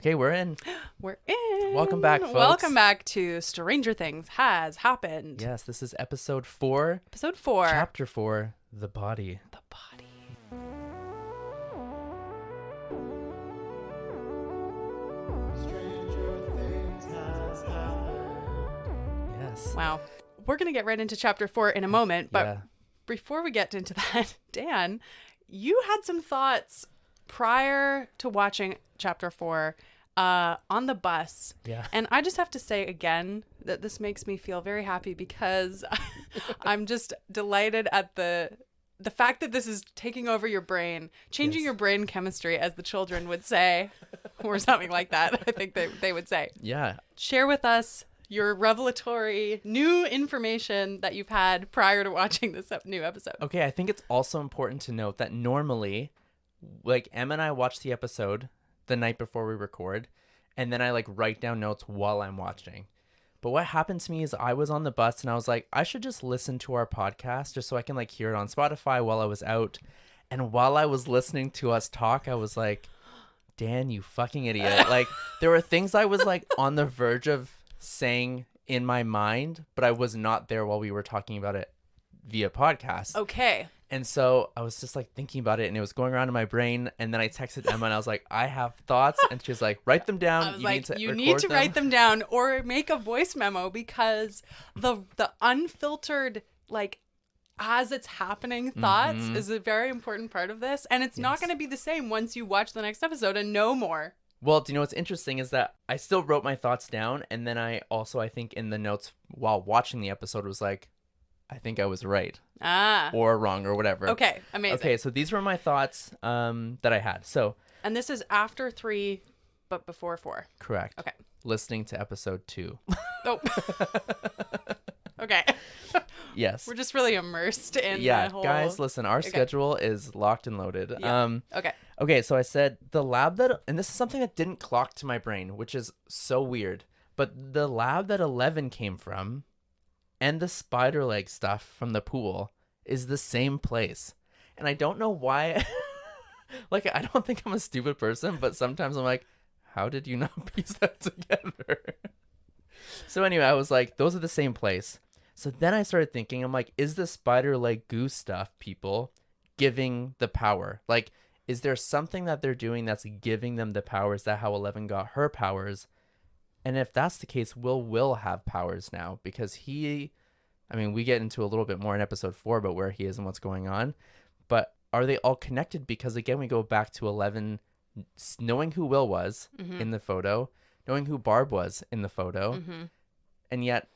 Okay, we're in. We're in. Welcome back, folks. Welcome back to Stranger Things Has Happened. Yes, this is episode 4. Episode 4. Chapter 4, The Body. The Body. Yes. Wow. We're going to get right into chapter 4 in a moment, but Yeah. before we get into that, Dan, you had some thoughts prior to watching chapter 4 on the bus. Yeah. And I just have to say again that this makes me feel very happy because I'm just delighted at the fact that this is taking over your brain, changing Yes. your brain chemistry, as the children would say, or something like that. I think they would say. Yeah. Share with us your revelatory new information that you've had prior to watching this new episode. Okay, I think it's also important to note that normally, like, Emma and I watch the episode the night before we record, and then I, like, write down notes while I'm watching. But what happened to me is I was on the bus, and I was like, I should just listen to our podcast just so I can, like, hear it on Spotify while I was out. And while I was listening to us talk, I was like, Dan, you fucking idiot. Like, there were things I was, like, on the verge of saying in my mind, but I was not there while we were talking about it via podcast. Okay. And so I was just like thinking about it, and it was going around in my brain. And then I texted Emma, and I was like, I have thoughts. And she was like, write them down. I was like, you need record to write them down or make a voice memo, because the unfiltered, like, as it's happening thoughts is a very important part of this. And it's not Yes. going to be the same once you watch the next episode and know more. Well, do you know what's interesting is that I still wrote my thoughts down. And then I think in the notes while watching the episode was like, I think I was right Ah. or wrong or whatever. Okay. Amazing. Okay, so these were my thoughts that I had. So And this is after 3, but before 4. correct. Okay. Listening to episode 2. Oh. Okay. Yes. We're just really immersed in Yeah, the whole... guys, listen, our schedule is locked and loaded. Yeah. Okay. Okay, so I said the lab that, and this is something that didn't clock to my brain, which is so weird, but the lab that 11 came from and the spider leg stuff from the pool is the same place. And I don't know why, like, I don't think I'm a stupid person, but sometimes I'm like, how did you not piece that together? So anyway, I was like, those are the same place. So then I started thinking, I'm like, is the spider leg goo stuff people giving the power? Like, is there something that they're doing that's giving them the powers? That how 11 got her powers? And if that's the case, will have powers now, because we get into a little bit more in episode 4 about where he is and what's going on. But are they all connected? Because again, we go back to 11 knowing who Will was in the photo, knowing who Barb was in the photo, and yet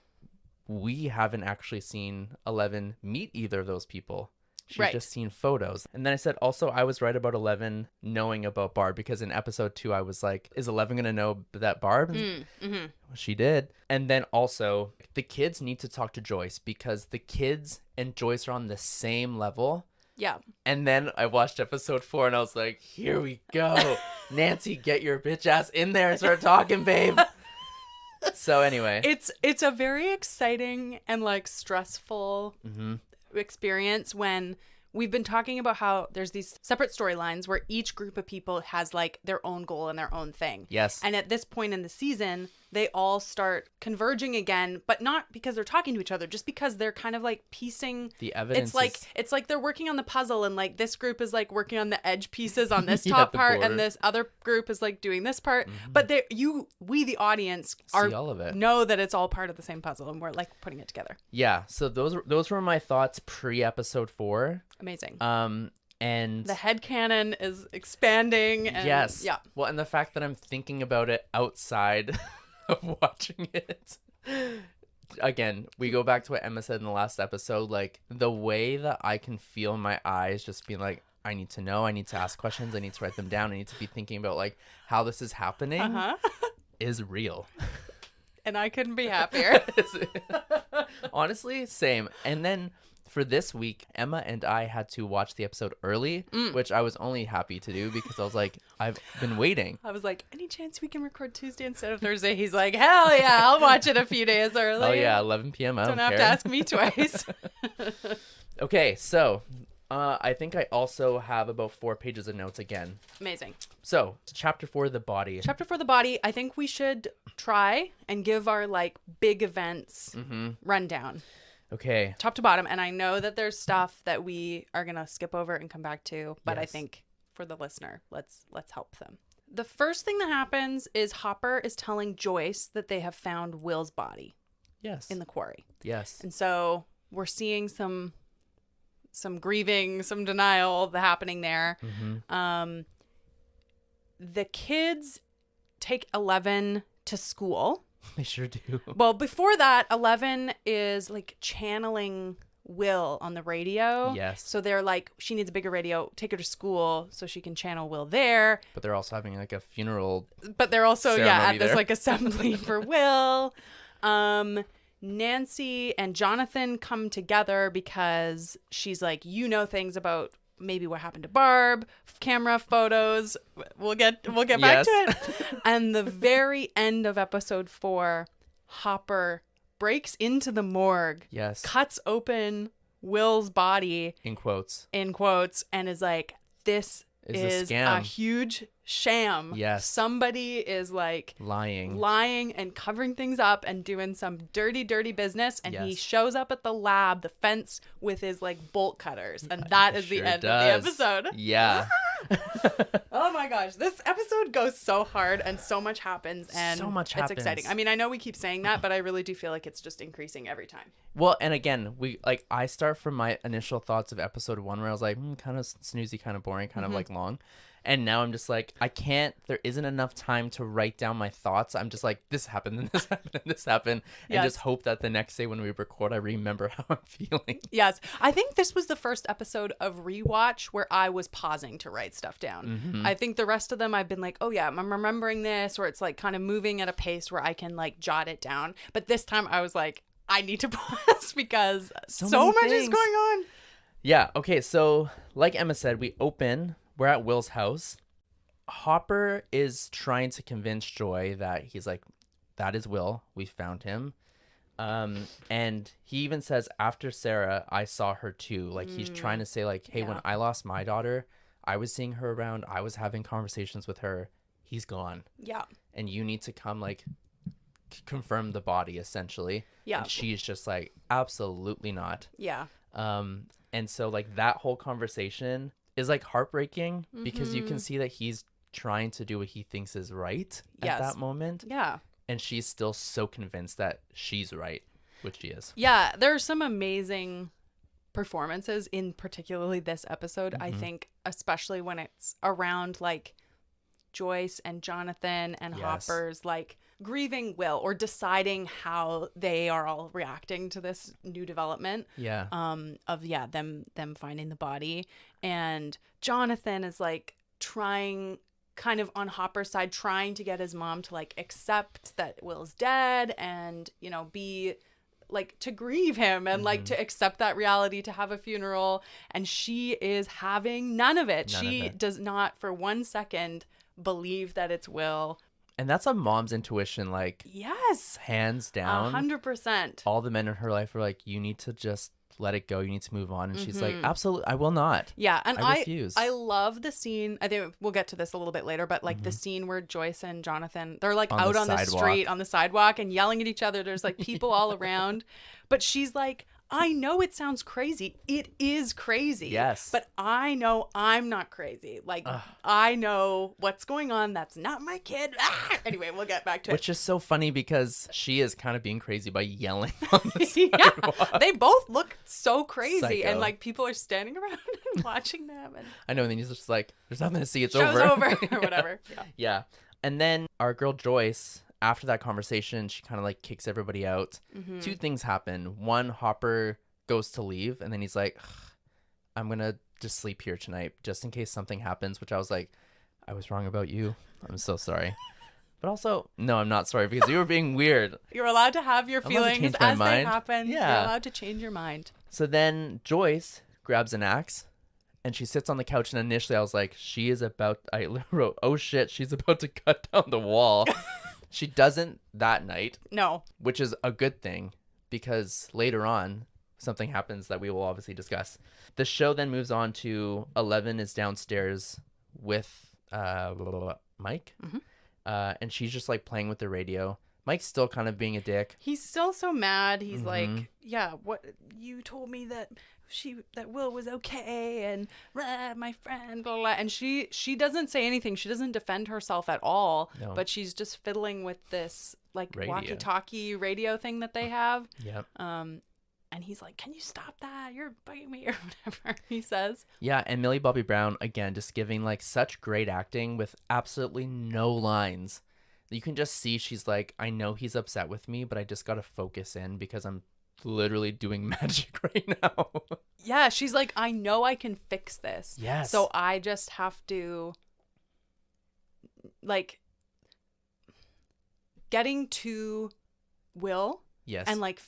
we haven't actually seen 11 meet either of those people. She's Right. just seen photos. And then I said, also, I was right about 11 knowing about Barb, because in episode 2, I was like, is 11 going to know that Barb? Well, she did. And then also, the kids need to talk to Joyce, because the kids and Joyce are on the same level. Yeah. And then I watched episode 4, and I was like, here we go. Nancy, get your bitch ass in there and start talking, babe. So anyway. It's a very exciting and, like, stressful experience when we've been talking about how there's these separate storylines where each group of people has, like, their own goal and their own thing. Yes. And at this point in the season, they all start converging again, but not because they're talking to each other, just because they're kind of, like, piecing The evidence it's like they're working on the puzzle, and, like, this group is, like, working on the edge pieces on this Yeah, top the part, border. and this other group is, like, doing this part. But we the audience See all of it. know that it's all part of the same puzzle, and we're, like, putting it together. Yeah, so those were my thoughts pre-episode 4. Amazing. And The headcanon is expanding. And, yes. Yeah. Well, and the fact that I'm thinking about it outside of watching it. Again, we go back to what Emma said in the last episode, like, the way that I can feel my eyes just being like, I need to know, I need to ask questions, I need to write them down, I need to be thinking about, like, how this is happening is real. And I couldn't be happier. Honestly, same. And then for this week, Emma and I had to watch the episode early, which I was only happy to do because I was like, I've been waiting. I was like, any chance we can record Tuesday instead of Thursday? He's like, hell yeah, I'll watch it a few days early. Oh yeah, 11 p.m. I don't have care. to ask me twice. Okay, so I think I also have about 4 pages of notes again. Amazing. So, chapter 4, the body. Chapter 4, the body. I think we should try and give our like big events rundown. Okay. Top to bottom. And I know that there's stuff that we are going to skip over and come back to, but I think for the listener, let's help them. The first thing that happens is Hopper is telling Joyce that they have found Will's body. Yes. In the quarry. Yes. And so we're seeing some grieving, some denial happening there. The kids take 11 to school. They sure do. Well, before that, 11 is like channeling Will on the radio. Yes. So they're like, she needs a bigger radio. Take her to school so she can channel Will there. But they're also having like a funeral. But they're also at this there. like assembly for Will. Nancy and Jonathan come together because she's like, you know things about maybe what happened to Barb, camera photos. We'll get back to it. And the very end of episode 4, Hopper breaks into the morgue. Yes. Cuts open Will's body. In quotes. And is like, this is a huge sham. Yes. Somebody is like lying and covering things up and doing some dirty business. And he shows up at the lab, the fence, with his like bolt cutters. And that is the end of the episode. Yeah. Oh my gosh. This episode goes so hard and so much happens. And so much happens. It's exciting. I mean, I know we keep saying that, but I really do feel like it's just increasing every time. Well, and again, I start from my initial thoughts of episode 1 where I was like, kind of snoozy, kind of boring, kind of like long. And now I'm just like, there isn't enough time to write down my thoughts. I'm just like, this happened, and this happened, and this happened. And just hope that the next day when we record, I remember how I'm feeling. Yes. I think this was the first episode of Rewatch where I was pausing to write stuff down. I think the rest of them I've been like, oh yeah, I'm remembering this, or it's like kind of moving at a pace where I can like jot it down. But this time I was like, I need to pause because so much is going on. Yeah. Okay. So like Emma said, we're at Will's house. Hopper is trying to convince Joy that he's like, that is Will. We found him. And he even says, after Sarah, I saw her too. Like he's trying to say like, hey, when I lost my daughter, I was seeing her around. I was having conversations with her. He's gone. Yeah. And you need to come like confirm the body essentially. Yeah. And she's just like, absolutely not. Yeah. And so like that whole conversation is like heartbreaking because you can see that he's trying to do what he thinks is right at that moment. Yeah. And she's still so convinced that she's right, which she is. Yeah. There are some amazing performances in particularly this episode. I think especially when it's around like Joyce and Jonathan and Hopper's like grieving Will or deciding how they are all reacting to this new development. Yeah. Them finding the body. And Jonathan is like trying kind of on Hopper's side, trying to get his mom to like accept that Will's dead and, you know, be like to grieve him and like to accept that reality, to have a funeral. And she is having none of it. She does not for 1 second believe that it's Will. And that's a mom's intuition, like, yes, hands down. 100%. All the men in her life are like, you need to just let it go. You need to move on. And she's like, absolutely, I will not. Yeah. And I refuse. I love the scene. I think we'll get to this a little bit later, but like the scene where Joyce and Jonathan, they're like out on the street, on the sidewalk and yelling at each other. There's like people all around. But she's like, I know it sounds crazy. It is crazy. Yes. But I know I'm not crazy. Like, I know what's going on. That's not my kid. Anyway, we'll get back to it. Which is so funny because she is kind of being crazy by yelling on the sidewalk. Yeah. They both look so crazy. Psycho. And, like, people are standing around and watching them. And I know. And then he's just like, there's nothing to see. It's Show's over. or whatever. Yeah. Yeah. And then our girl Joyce, after that conversation, she kind of like kicks everybody out. 2 things happen. One, Hopper goes to leave and then he's like, I'm going to just sleep here tonight just in case something happens, which I was like, I was wrong about you. I'm so sorry. But also, no, I'm not sorry because you were being weird. You're allowed to have your feelings as they happen. Yeah. You're allowed to change your mind. So then Joyce grabs an axe and she sits on the couch. And initially I was like, I wrote, oh shit, she's about to cut down the wall. She doesn't that night. No. Which is a good thing because later on, something happens that we will obviously discuss. The show then moves on to 11 is downstairs with Mike. And she's just like playing with the radio. Mike's still kind of being a dick. He's still so mad. He's like, yeah, what, you told me that Will was okay, and my friend, blah, blah. And she doesn't say anything. She doesn't defend herself at all. No. But she's just fiddling with this like walkie-talkie radio thing that they have. Yep. And he's like, can you stop that? You're bugging me, or whatever he says. Yeah, and Millie Bobby Brown, again, just giving like such great acting with absolutely no lines. You can just see she's like, I know he's upset with me, but I just got to focus in because I'm literally doing magic right now. Yeah, she's like, I know I can fix this. Yes. So I just have to, like, getting to Will. Yes. And like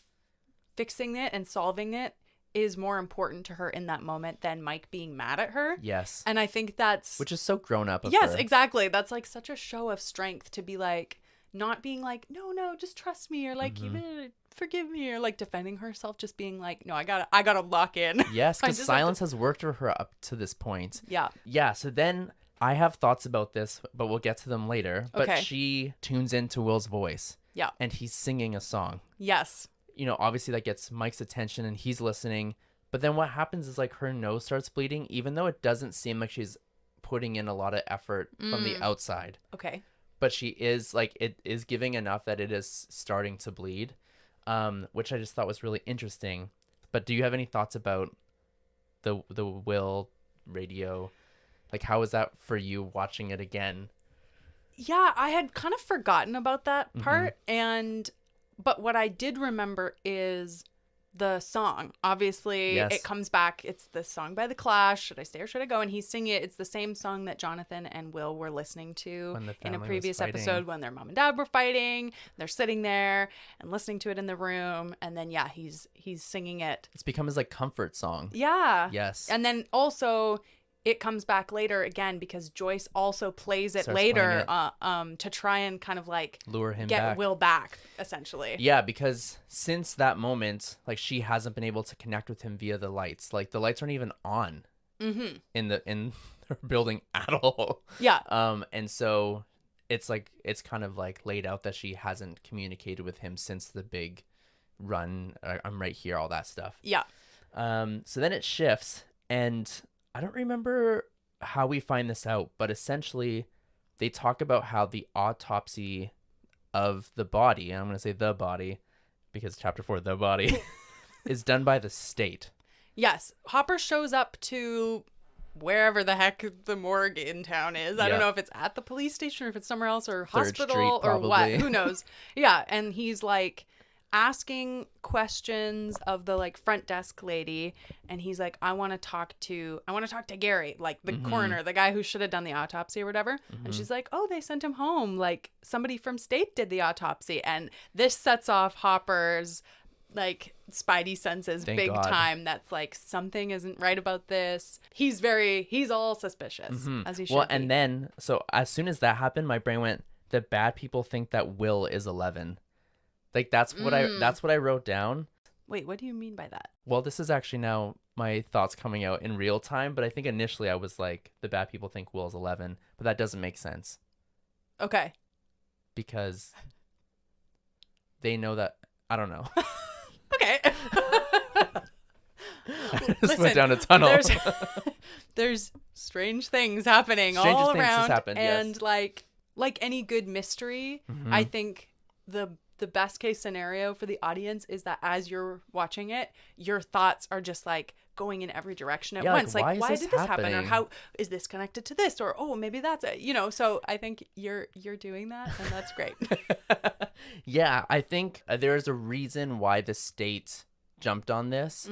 fixing it and solving it is more important to her in that moment than Mike being mad at her. Yes. And I think that's... Which is so grown up of yes, her. Exactly. That's like such a show of strength to be like, not being like, no, just trust me, or like, you better forgive me, or like defending herself, just being like, no, I gotta lock in. Yes, because silence has worked for her up to this point. Yeah. Yeah, so then I have thoughts about this, but we'll get to them later. But she tunes into Will's voice. Yeah. And he's singing a song. Yes. You know, obviously that gets Mike's attention and he's listening. But then what happens is like her nose starts bleeding, even though it doesn't seem like she's putting in a lot of effort from the outside. Okay. But she is like, it is giving enough that it is starting to bleed, which I just thought was really interesting. But do you have any thoughts about the Will radio? Like, how was that for you watching it again? Yeah, I had kind of forgotten about that part. But what I did remember is the song. Obviously, it comes back. It's the song by The Clash, Should I Stay or Should I Go? And he's singing it. It's the same song that Jonathan and Will were listening to in a previous episode when their mom and dad were fighting. They're sitting there and listening to it in the room. And then, yeah, he's singing it. It's become his, like, comfort song. Yeah. Yes. And then also... it comes back later again because Joyce also plays it later to try and kind of like lure him get back. Will back, essentially. Yeah, because since that moment, like she hasn't been able to connect with him via the lights. Like the lights aren't even on in her building at all. Yeah. And so it's like it's kind of like laid out that she hasn't communicated with him since the big run. I'm right here, all that stuff. Yeah. So then it shifts and I don't remember how we find this out, but essentially they talk about how the autopsy of the body, and I'm going to say the body because chapter 4, the body, is done by the state. Yes. Hopper shows up to wherever the heck the morgue in town is. I don't know if it's at the police station or if it's somewhere else or hospital or what. Who knows? Yeah. And he's like... asking questions of the like front desk lady, and he's like, I want to talk to Gary, like the coroner, the guy who should have done the autopsy or whatever. And she's like, oh, they sent him home, like somebody from state did the autopsy. And this sets off Hopper's like spidey senses big time. That's like, something isn't right about this. He's all suspicious, as he should be. And then so as soon as that happened, my brain went, the bad people think that Will is 11. Like that's what I wrote down. Wait, what do you mean by that? Well, this is actually now my thoughts coming out in real time, but I think initially I was like, the bad people think Will's 11, but that doesn't make sense. Okay. Because they know that, I don't know. Okay. I just went down a tunnel. There's strange things happening all around. And like any good mystery, I think the best case scenario for the audience is that as you're watching it, your thoughts are just like going in every direction at once. Like why did this happen? Or how is this connected to this? Or, oh, maybe that's it. You know, so I think you're doing that, and that's great. Yeah, I think there's a reason why the state jumped on this.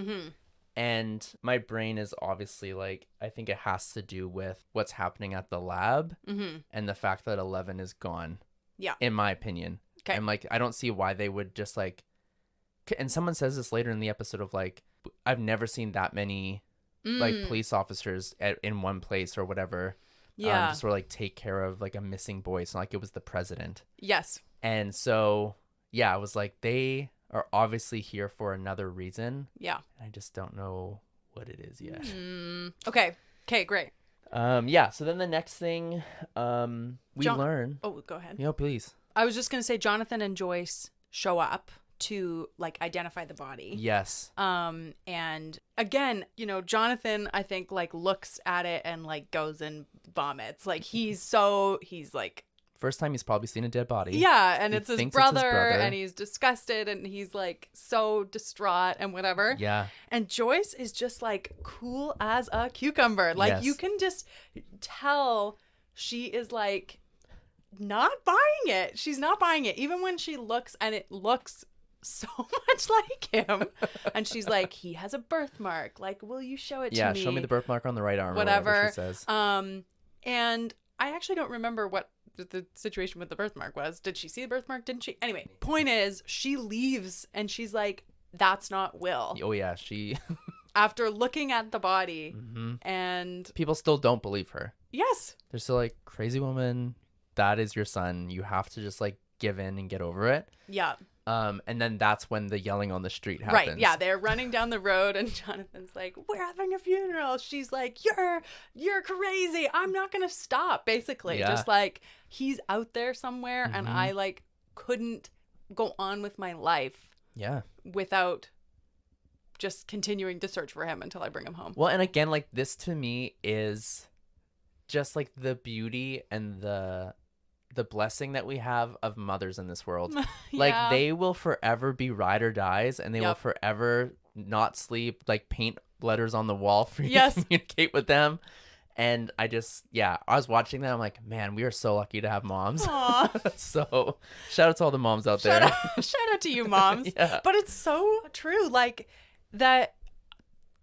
And my brain is obviously like, I think it has to do with what's happening at the lab and the fact that 11 is gone. Yeah. In my opinion. Okay. And like, I don't see why they would just like, and someone says this later in the episode of like, I've never seen that many like police officers in one place or whatever. Yeah. Just sort of like take care of like a missing boy. It's not like it was the president. Yes. And so, yeah, I was like, are obviously here for another reason. Yeah. I just don't know what it is yet. Okay. Okay, great. Yeah, so then the next thing we learn. Oh, go ahead. Please. I was just going to say Jonathan and Joyce show up to like identify the body. Yes. And again, you know, Jonathan, I think like looks at it and like goes and vomits. Like he's like, first time he's probably seen a dead body. yeah, and He it's his thinks brother, and he's disgusted and he's like so distraught and whatever. Yeah. And Joyce is just like cool as a cucumber. Like Yes. you can just tell she is like not buying it. She's not buying it. Even when she looks and it looks so much like him. And she's like, he has a birthmark. Like, will you show it to me? Yeah, show me the birthmark on the right arm. Whatever. Or whatever she says. And I actually don't remember what the situation with the birthmark was. Did she see the birthmark? Didn't she? Anyway, point is, she leaves and she's like, that's not Will. Oh, yeah, she... After looking at the body and... People still don't believe her. Yes. They're still like, crazy woman, that is your son. You have to just like give in and get over it. Yeah. And then that's when the yelling on the street happens. Right. Yeah. They're running down the road and Jonathan's like, we're having a funeral. She's like, you're crazy. I'm not going to stop. Basically. Yeah. Just like he's out there somewhere and I like couldn't go on with my life. Yeah. Without just continuing to search for him until I bring him home. Well, and again, like this to me is just like the beauty and the blessing that we have of mothers in this world. Like they will forever be ride or dies, and they will forever not sleep, like paint letters on the wall for you to communicate with them. And I was watching that. I'm like, man, we are so lucky to have moms. So shout out to all the moms out there. Shout out to you, moms. Yeah. But it's so true. Like that,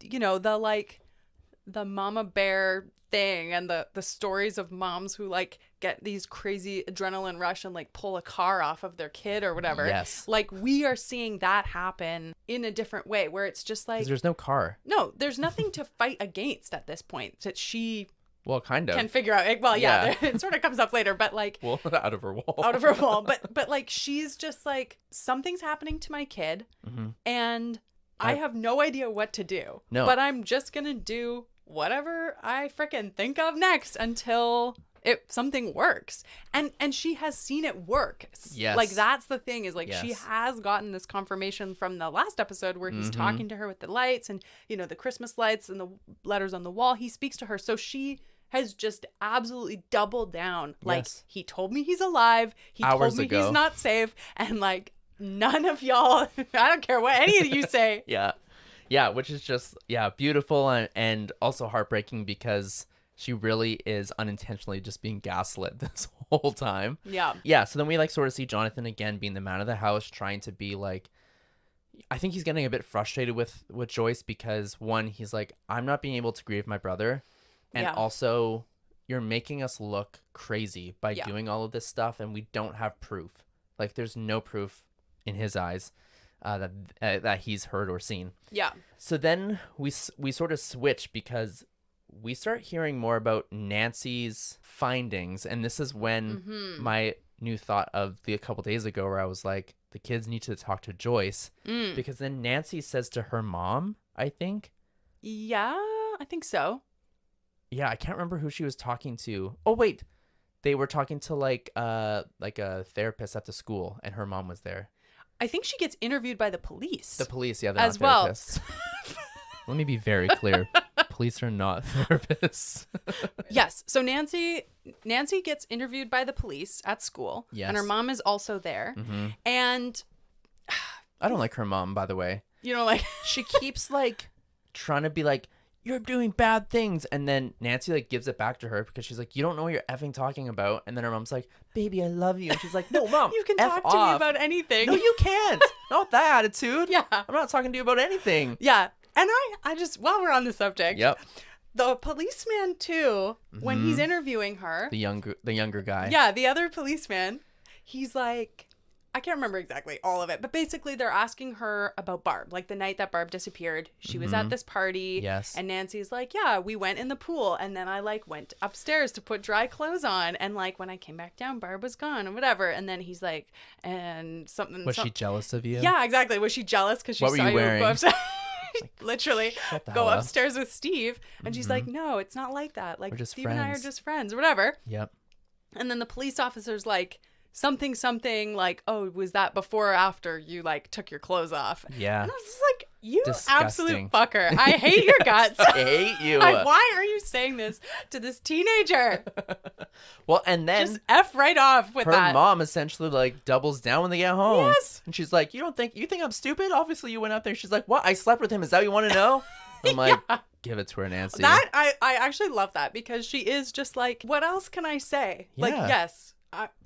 you know, the mama bear thing and the stories of moms who like get these crazy adrenaline rush and like pull a car off of their kid or whatever. Yes. Like we are seeing that happen in a different way where it's just like, 'cause there's no car. No, there's nothing to fight against at this point that she kind of can figure out. Well, yeah. It sort of comes up later, but like out of her wall. Out of her wall. But like she's just like, something's happening to my kid and I have no idea what to do. No. But I'm just gonna do whatever I frickin' think of next until something works. And she has seen it work. Yes. Like that's the thing is like she has gotten this confirmation from the last episode where he's talking to her with the lights and, you know, the Christmas lights and the letters on the wall. He speaks to her. So she has just absolutely doubled down. Like he told me he's alive. He told me he's not safe. And like none of y'all, I don't care what any of you say. Yeah, which is just, beautiful and also heartbreaking because she really is unintentionally just being gaslit this whole time. Yeah, so then we like sort of see Jonathan again being the man of the house, trying to be like, I think he's getting a bit frustrated with Joyce because one, he's like, I'm not being able to grieve my brother. And also you're making us look crazy by doing all of this stuff and we don't have proof. Like there's no proof in his eyes that he's heard or seen. Yeah. So then we sort of switch because we start hearing more about Nancy's findings, and this is when my new thought of a couple days ago, where I was like, the kids need to talk to Joyce because then Nancy says to her mom, I think. Yeah, I think so. Yeah, I can't remember who she was talking to. Oh wait, they were talking to like a therapist at the school, and her mom was there. I think she gets interviewed by the police. The police, yeah, they're as not therapists. Let me be very clear. Police are not therapists. Yes. So Nancy gets interviewed by the police at school. Yes. And her mom is also there. And I don't like her mom, by the way. You don't like she keeps like trying to be like, you're doing bad things, and then Nancy like gives it back to her because she's like, you don't know what you're effing talking about. And then her mom's like, baby, I love you. And she's like, no, mom, you can talk to me about anything. No, you can't. Not that attitude. Yeah, I'm not talking to you about anything. Yeah. And I just, while we're on the subject, the policeman too, when he's interviewing her, the younger guy, the other policeman, he's like, I can't remember exactly all of it, but basically they're asking her about Barb. Like the night that Barb disappeared, she was at this party. Yes. And Nancy's like, yeah, we went in the pool. And then I like went upstairs to put dry clothes on. And like when I came back down, Barb was gone and whatever. And then he's like, and something. Was she jealous of you? Yeah, exactly. Was she jealous because she What were saw you you wearing? go upstairs? Literally Shut the go hell up. upstairs with Steve. And she's like, no, it's not like that. Like We're just Steve and I are friends. just friends or whatever. Yep. And then the police officer's like, something like, oh, was that before or after you like took your clothes off? Yeah. And I was just like, you Disgusting. absolute fucker. I hate your guts. I hate you. Why are you saying this to this teenager? Well, and then Just F right off with her that. mom essentially like doubles down when they get home. Yes. And she's like, you think I'm stupid? Obviously you went out there. She's like, what? I slept with him. Is that what you want to know? I'm like, give it to her, Nancy. That I actually love that because she is just like, what else can I say? Like, Yeah. yes,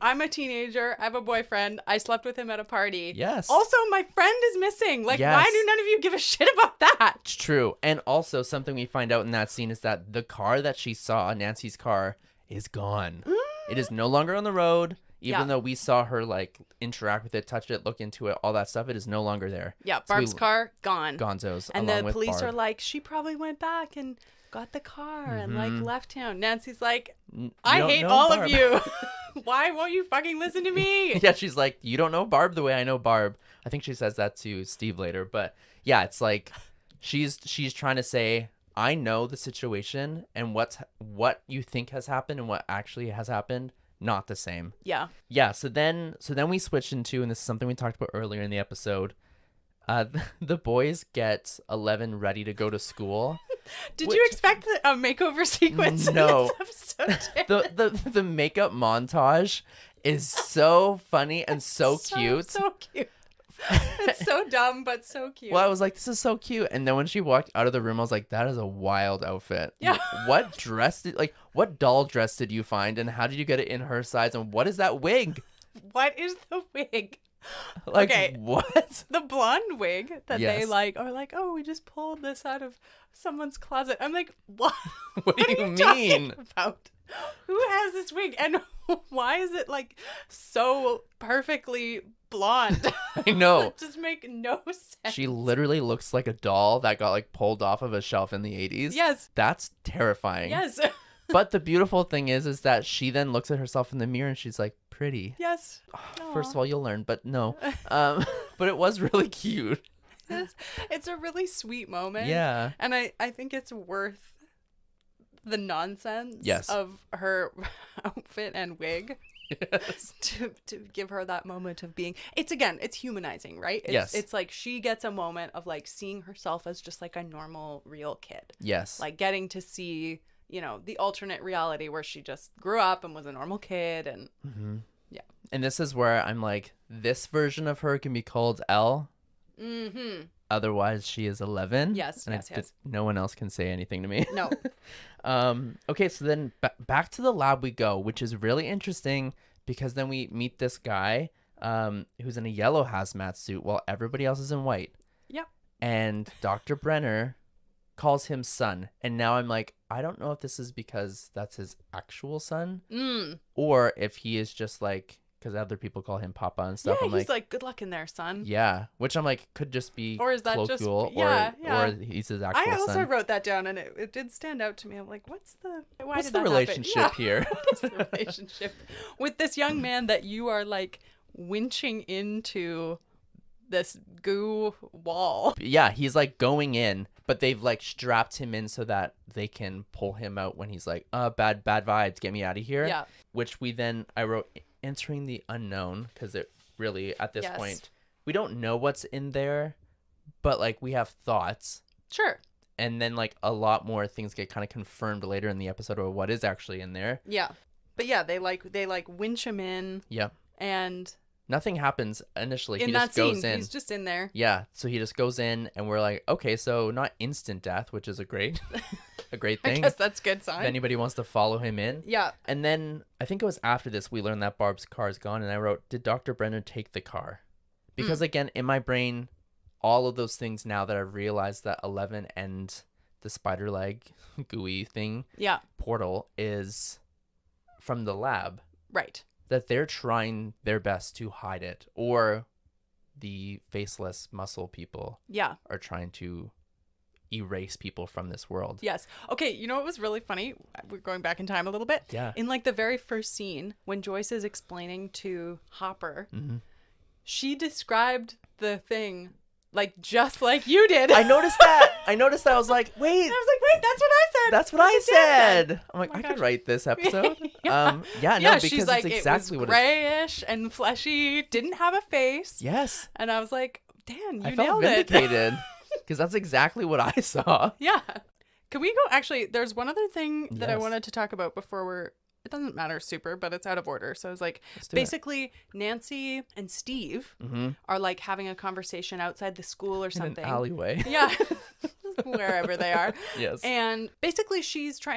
I'm a teenager. I have a boyfriend. I slept with him at a party. Yes. Also, my friend is missing. Like, Yes. why do none of you give a shit about that? It's true. And also something we find out in that scene is that the car that she saw, Nancy's car, is gone. It is no longer on the road. Even Yeah. though we saw her like interact with it, touch it, look into it, all that stuff, it is no longer there. Yeah, So we- Barb's car, gone. Gonzo's. And along the with police Barb. are like, she probably went back and got the car and like left town. Nancy's like, I don't hate know all Barb." of you. Why won't you fucking listen to me? Yeah, she's like, you don't know Barb the way I know Barb. I think she says that to Steve later. But yeah, it's like she's trying to say, I know the situation and what you think has happened and what actually has happened, not the same. Yeah. Yeah, so then we switch into, and this is something we talked about earlier in the episode. The boys get 11 ready to go to school. Did you expect a makeover sequence No. in this episode? The makeup montage is so funny and so cute. So cute. It's so dumb, but so cute. Well, I was like, this is so cute. And then when she walked out of the room, I was like, that is a wild outfit. Yeah. What doll dress did you find? And how did you get it in her size? And what is that wig? What is the wig? Like, Okay. what? The blonde wig that they Yes. like are like, oh, we just pulled this out of someone's closet. I'm like, what? What do are you talking mean? about? Who has this wig and why is it like so perfectly blonde? I know. It just make no sense. She literally looks like a doll that got like pulled off of a shelf in the 80s. Yes. That's terrifying. Yes. But the beautiful thing is that she then looks at herself in the mirror and she's like, pretty. Yes. First of all, you'll learn, but no. But it was really cute. It's a really sweet moment. Yeah. And I think it's worth the nonsense Yes. of her outfit and wig Yes. to give her that moment of being. It's humanizing, right? Yes. It's like she gets a moment of like seeing herself as just like a normal, real kid. Yes. Like getting to see, the alternate reality where she just grew up and was a normal kid and yeah. And this is where I'm like, this version of her can be called L. Mm-hmm. Otherwise, she is 11. Yes, And yes. no one else can say anything to me. No. Okay, so then back to the lab we go, which is really interesting because then we meet this guy who's in a yellow hazmat suit while everybody else is in white. Yep. And Dr. Brenner calls him son. And now I'm like, I don't know if this is because that's his actual son or if he is just like, because other people call him Papa and stuff. Yeah, I'm he's like, good luck in there, son. yeah, which I'm like, could just be Or is that just- colloquial yeah, or he's his actual I also son. wrote that down and it did stand out to me. I'm like, why What's did the that relationship happen? here? Yeah, what is the relationship with this young man that you are like winching into this goo wall? Yeah, he's like going in, but they've like strapped him in so that they can pull him out when he's like, bad vibes, get me out of here. Yeah. Which I wrote entering the unknown because it really, at this Yes. point, we don't know what's in there, but like we have thoughts. Sure. And then like a lot more things get kind of confirmed later in the episode of what is actually in there. Yeah. But yeah, they winch him in Yeah. and Nothing happens initially. in He that just goes scene, in. he's just in there. Yeah, so he just goes in, and we're like, okay, so not instant death, which is a great I thing. guess that's a good If sign. anybody wants to follow him in. Yeah. And then I think it was after this we learned that Barb's car is gone, and I wrote, did Dr. Brenner take the car? Because again, in my brain, all of those things now that I've realized that 11 and the spider leg gooey thing Yeah. portal is from the lab. Right. that they're trying their best to hide it, or the faceless muscle people Yeah. are trying to erase people from this world. Yes. Okay, you know what was really funny? We're going back in time a little bit. Yeah. In like the very first scene, when Joyce is explaining to Hopper, she described the thing like just like you did. I noticed that. I was like, wait. And I was like, wait, that's what I said. That's what I said. I'm like, Oh my I could gosh. wite this episode. Yeah. Because she's like, it's exactly it was what it is. grayish and fleshy, didn't have a face. Yes. And I was like, Dan, you I felt nailed it. vindicated because that's exactly what I saw. Yeah. Can we go? Actually, there's one other thing that I Yes. wanted to talk about before it doesn't matter super, but it's out of order. So I was like, Let's do it. basically, Nancy and Steve Mm-hmm. are like having a conversation outside the school or In something. an alleyway. Yeah. Wherever they are. Yes. And basically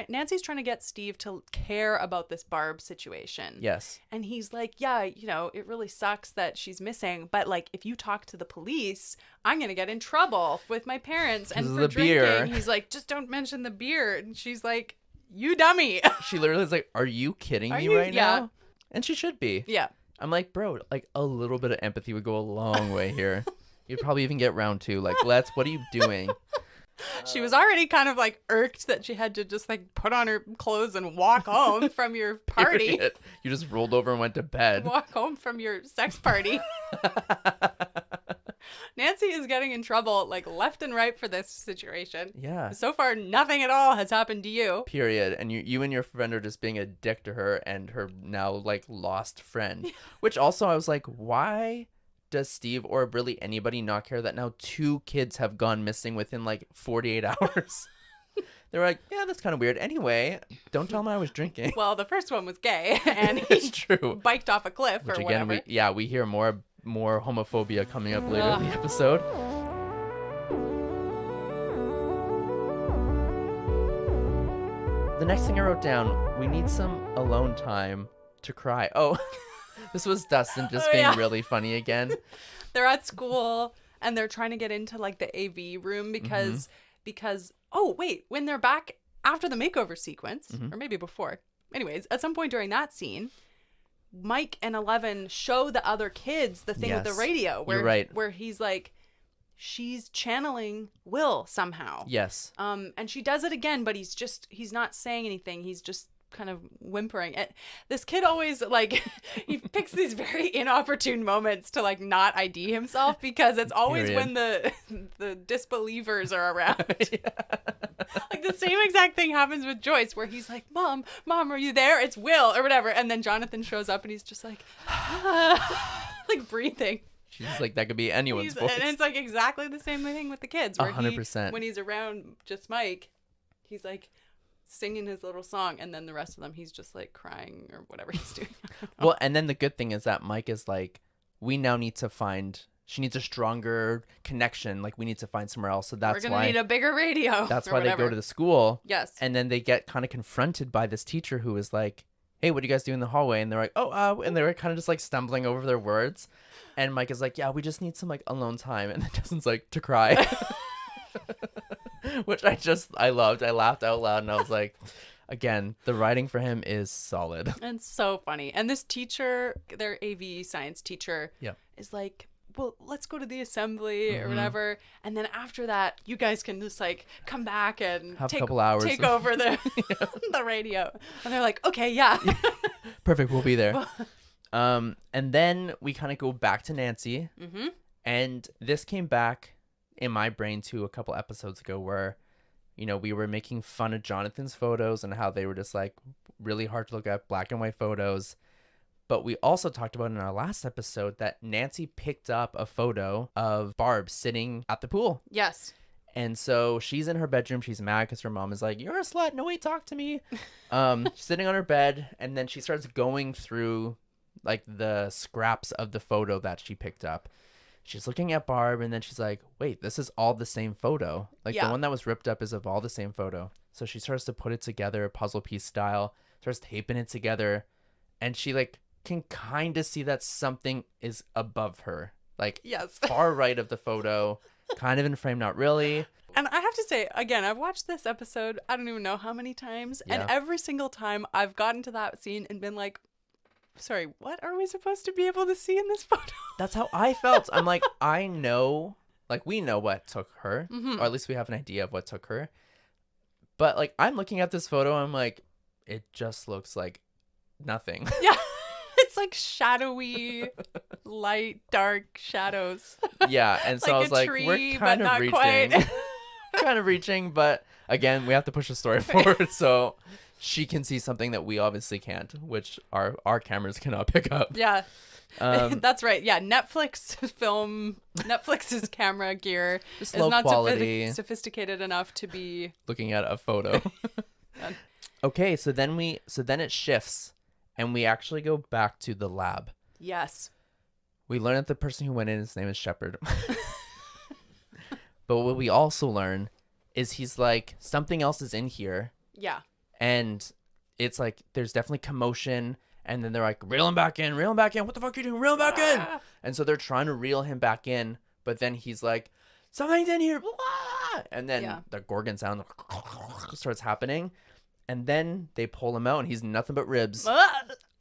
Nancy's trying to get Steve to care about this Barb situation. Yes. And he's like, yeah, you know, it really sucks that she's missing, but like if you talk to the police, I'm going to get in trouble with my parents and Because for of the drinking. beer. He's like, just don't mention the beer. And she's like, you dummy. She literally is like, are you kidding Are me you- right yeah. now? And she should be. Yeah. I'm like, bro, like a little bit of empathy would go a long way here. You'd probably even get round two. Like, what are you doing? She was already kind of like irked that she had to just like put on her clothes and walk home from your party. Period. You just rolled over and went to bed. Walk home from your sex party. Nancy is getting in trouble like left and right for this situation. Yeah. So far, nothing at all has happened to you. Period. And you and your friend are just being a dick to her and her now like lost friend. Which also I was like, why does Steve or really anybody not care that now 2 kids have gone missing within like 48 hours? They're like, yeah, that's kind of weird. Anyway, don't tell them I was drinking. Well, the first one was gay, and It's he true. biked off a cliff Which or again, whatever. we hear more homophobia coming up later in the episode. The next thing I wrote down, we need some alone time to cry. Oh, this was Dustin just being really funny again. They're at school and they're trying to get into like the AV room because oh wait, when they're back after the makeover sequence, or maybe before. Anyways, at some point during that scene, Mike and 11 show the other kids the thing with the Yes. radio where You're right. where he's like, she's channeling Will somehow. Yes. And she does it again, but he's not saying anything. He's just kind of whimpering. And this kid always like he picks these very inopportune moments to like not ID himself because it's always when the disbelievers are around. Like the same exact thing happens with Joyce where he's like, Mom, are you there? It's Will or whatever. And then Jonathan shows up and he's just like like breathing. She's just like, that could be anyone's voice. And it's like exactly the same thing with the kids. Where 100%. When he's around just Mike, he's like singing his little song, and then the rest of them, he's just like crying or whatever he's doing. Well, and then the good thing is that Mike is like, she needs a stronger connection. Like, we need to find somewhere else. So that's We're gonna need a bigger radio. That's or why whatever. they go to the school. Yes. And then they get kind of confronted by this teacher who is like, hey, what do you guys do in the hallway? And they're like, and they were kind of just like stumbling over their words. And Mike is like, yeah, we just need some like alone time. And then Justin's like, to cry. Which I loved. I laughed out loud and I was like, again, the writing for him is solid. And so funny. And this teacher, their AV science teacher, is like, well, let's go to the assembly or whatever. And then after that, you guys can just like come back and Have a couple hours. take over the the radio. And they're like, okay, yeah. Perfect. We'll be there. And then we kind of go back to Nancy. Mm-hmm. And this came back in my brain too a couple episodes ago where, you know, we were making fun of Jonathan's photos and how they were just like really hard to look at, black and white photos. But we also talked about in our last episode that Nancy picked up a photo of Barb sitting at the pool. Yes. And so she's in her bedroom. She's mad because her mom is like, you're a slut. No way, talk to me. She's sitting on her bed. And then she starts going through like the scraps of the photo that she picked up. She's looking at Barb and then she's like, wait, this is all the same photo. Like the one that was ripped up is of all the same photo. So she starts to put it together puzzle piece style, starts taping it together. And she like can kind of see that something is above her. Like far right of the photo, kind of in frame, not really. And I have to say, again, I've watched this episode, I don't even know how many times. And every single time I've gotten to that scene and been like, sorry, what are we supposed to be able to see in this photo? That's how I felt. I'm like, I know, like, we know what took her, Mm-hmm. or at least we have an idea of what took her. But, like, I'm looking at this photo, I'm like, it just looks like nothing. Yeah. It's like shadowy, light, dark shadows. Yeah, and so Like I was a like, tree, we're but kind of not reaching. quite. Kind of reaching, but again, we have to push the story forward so she can see something that we obviously can't, which our cameras cannot pick up. Yeah. Um, That's right. Yeah, Netflix's camera gear Just is low not quality. sophisticated enough to be. Looking at a photo. Okay, so then it shifts, and we actually go back to the lab. Yes. We learn that the person who went in, his name is Shepard. But what we also learn is he's like, something else is in here, Yeah. and it's like there's definitely commotion, and then they're like, reel him back in, what the fuck are you doing, reel him back in. And so they're trying to reel him back in, but then he's like, something's in here, blah! And then the Gorgon sound starts happening, and then they pull him out, and he's nothing but ribs.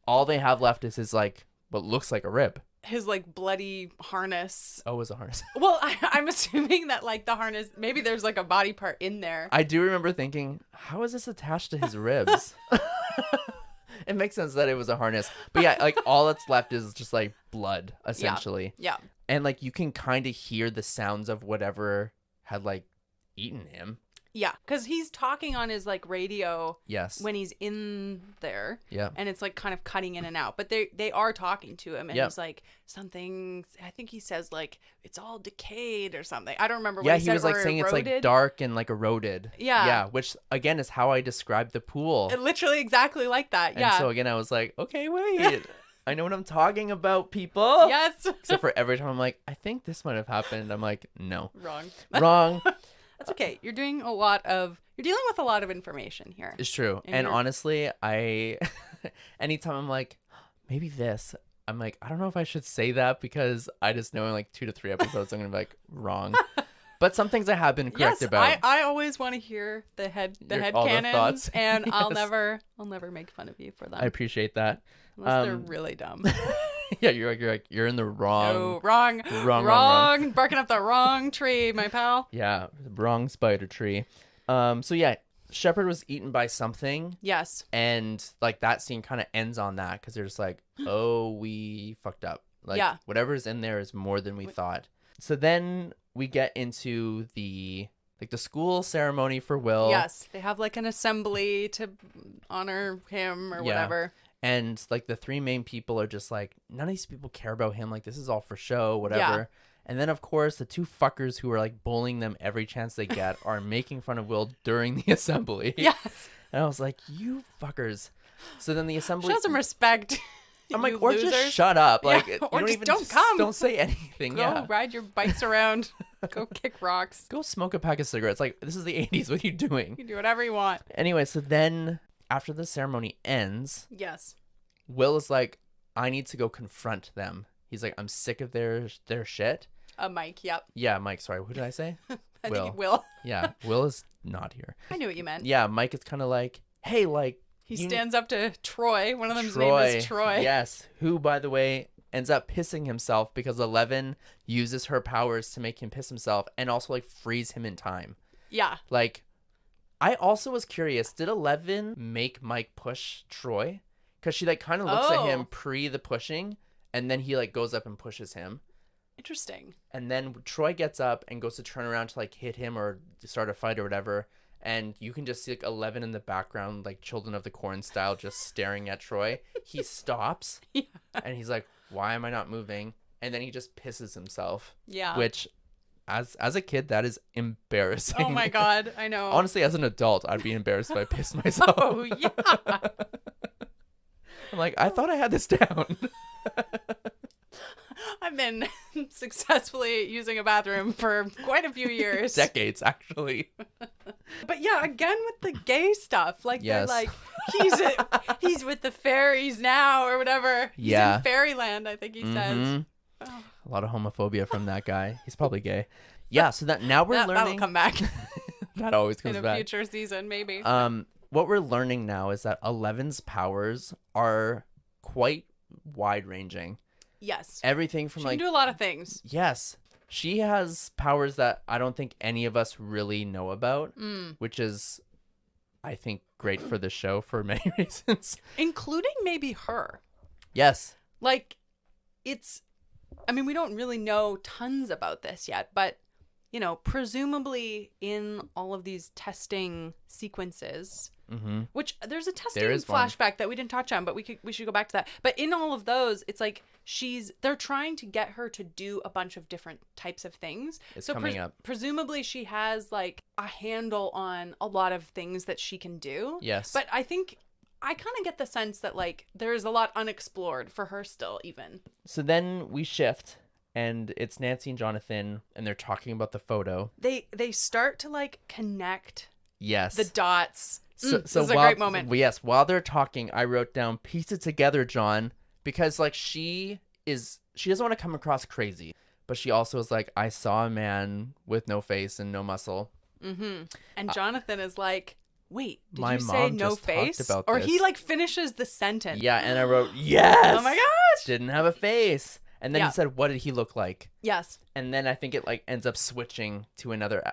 All they have left is his, like, what looks like a rib. His like bloody harness. Oh, it was a harness. Well, I'm assuming that like the harness, maybe there's like a body part in there. I do remember thinking, how is this attached to his ribs? It makes sense that it was a harness. But yeah, like all that's left is just like blood, essentially. Yeah. And like you can kind of hear the sounds of whatever had like eaten him. Yeah, because he's talking on his like radio Yes. when he's in there. Yeah. And it's like kind of cutting in and out, but they are talking to him, and Yep. he's like something. I think he says like it's all decayed or something. I don't remember. Yeah, what he said, was like or saying it's like eroded. dark and like eroded. Yeah. Yeah, which again is how I described the pool. Literally exactly like that. Yeah. And so again, I was like, okay, wait. I know what I'm talking about, people. Yes. Except for every time I'm like, I think this might have happened. I'm like, no. Wrong. Wrong. That's okay. You're dealing with a lot of information here. It's true. And And you're- honestly, anytime I'm like, maybe this, I'm like, I don't know if I should say that because I just know in like 2 to 3 episodes, I'm going to be like, wrong. But some things I have been correct Yes, about. I always want to hear the head all the canons, thoughts. and I'll Yes. never make fun of you for them I appreciate that. unless they're really dumb. Yeah, you're in the wrong. Oh, wrong. Wrong. Barking up the wrong tree, my pal. Yeah, wrong spider tree. So yeah, Shepard was eaten by something. Yes. And like that scene kind of ends on that because they're just like, oh, we fucked up. Like Yeah. whatever's in there is more than we thought. So then we get into the school ceremony for Will. Yes, they have like an assembly to honor him or Yeah. whatever. And like the 3 main people are just like, none of these people care about him. Like this is all for show, whatever. Yeah. And then of course the 2 fuckers who are like bullying them every chance they get are making fun of Will during the assembly. Yes. And I was like, you fuckers. So then the assembly. Show some respect. I'm like, you or losers. just shut up. Like, Yeah, you or don't just even don't come. Don't say anything. Go Yeah. ride your bikes around. Go kick rocks. Go smoke a pack of cigarettes. Like, this is the 80s. What are you doing? You can do whatever you want. Anyway, so then after the ceremony ends, Yes. Will is like, I need to go confront them. He's like, I'm sick of their shit. Mike. Yep. Yeah, Mike. Sorry. Who did I say? I Will. think Will. Yeah. Will is not here. I knew what you meant. Yeah. Mike is kind of like, hey, like. He stands up to Troy. One of them's name is Troy. Yes. Who, by the way, ends up pissing himself because 11 uses her powers to make him piss himself and also like freeze him in time. Yeah. Like, I also was curious, did 11 make Mike push Troy? Because she like kind of looks at him pre the pushing and then he like goes up and pushes him. Interesting. And then Troy gets up and goes to turn around to like hit him or start a fight or whatever. And you can just see like 11 in the background, like Children of the Corn style, just staring at Troy. He stops and he's like, why am I not moving? And then he just pisses himself. Yeah. Which, as a kid, that is embarrassing. Oh my God. I know. Honestly, as an adult, I'd be embarrassed if I pissed myself. Oh, yeah. I'm like, I thought I had this down. I've been successfully using a bathroom for quite a few years. Decades, actually. But yeah, again with the gay stuff, like Yes. they're like he's with the fairies now or whatever. He's Yeah. in fairyland, I think he says. Mhm. Oh, A lot of homophobia from that guy. He's probably gay. Yeah, so that now we're that'll learning. come back That always comes in a back. future season, maybe. What we're learning now is that 11's powers are quite wide ranging. Yes. Everything from She can do a lot of things. Yes. She has powers that I don't think any of us really know about, which is, I think, great for the show for many reasons. Including maybe her. Yes. Like, we don't really know tons about this yet, but, presumably in all of these testing sequences, which there's a testing flashback that we didn't touch on, but we should go back to that. But in all of those, it's like they're trying to get her to do a bunch of different types of things. It's coming up. Presumably she has like a handle on a lot of things that she can do. Yes. But I think I kind of get the sense that like there's a lot unexplored for her still even. So then we shift and it's Nancy and Jonathan and they're talking about the photo. They start to like connect the dots. So this is a great moment. Yes, while they're talking, I wrote down, piece it together, John, because like she doesn't want to come across crazy, but she also is like, I saw a man with no face and no muscle. Mm-hmm. And Jonathan is like, wait, did my you say mom no just face? talked about or this. he like finishes the sentence. Yeah, and I wrote, yes. Oh my gosh. Didn't have a face. And then Yeah. he said, what did he look like? Yes. And then I think it like ends up switching to another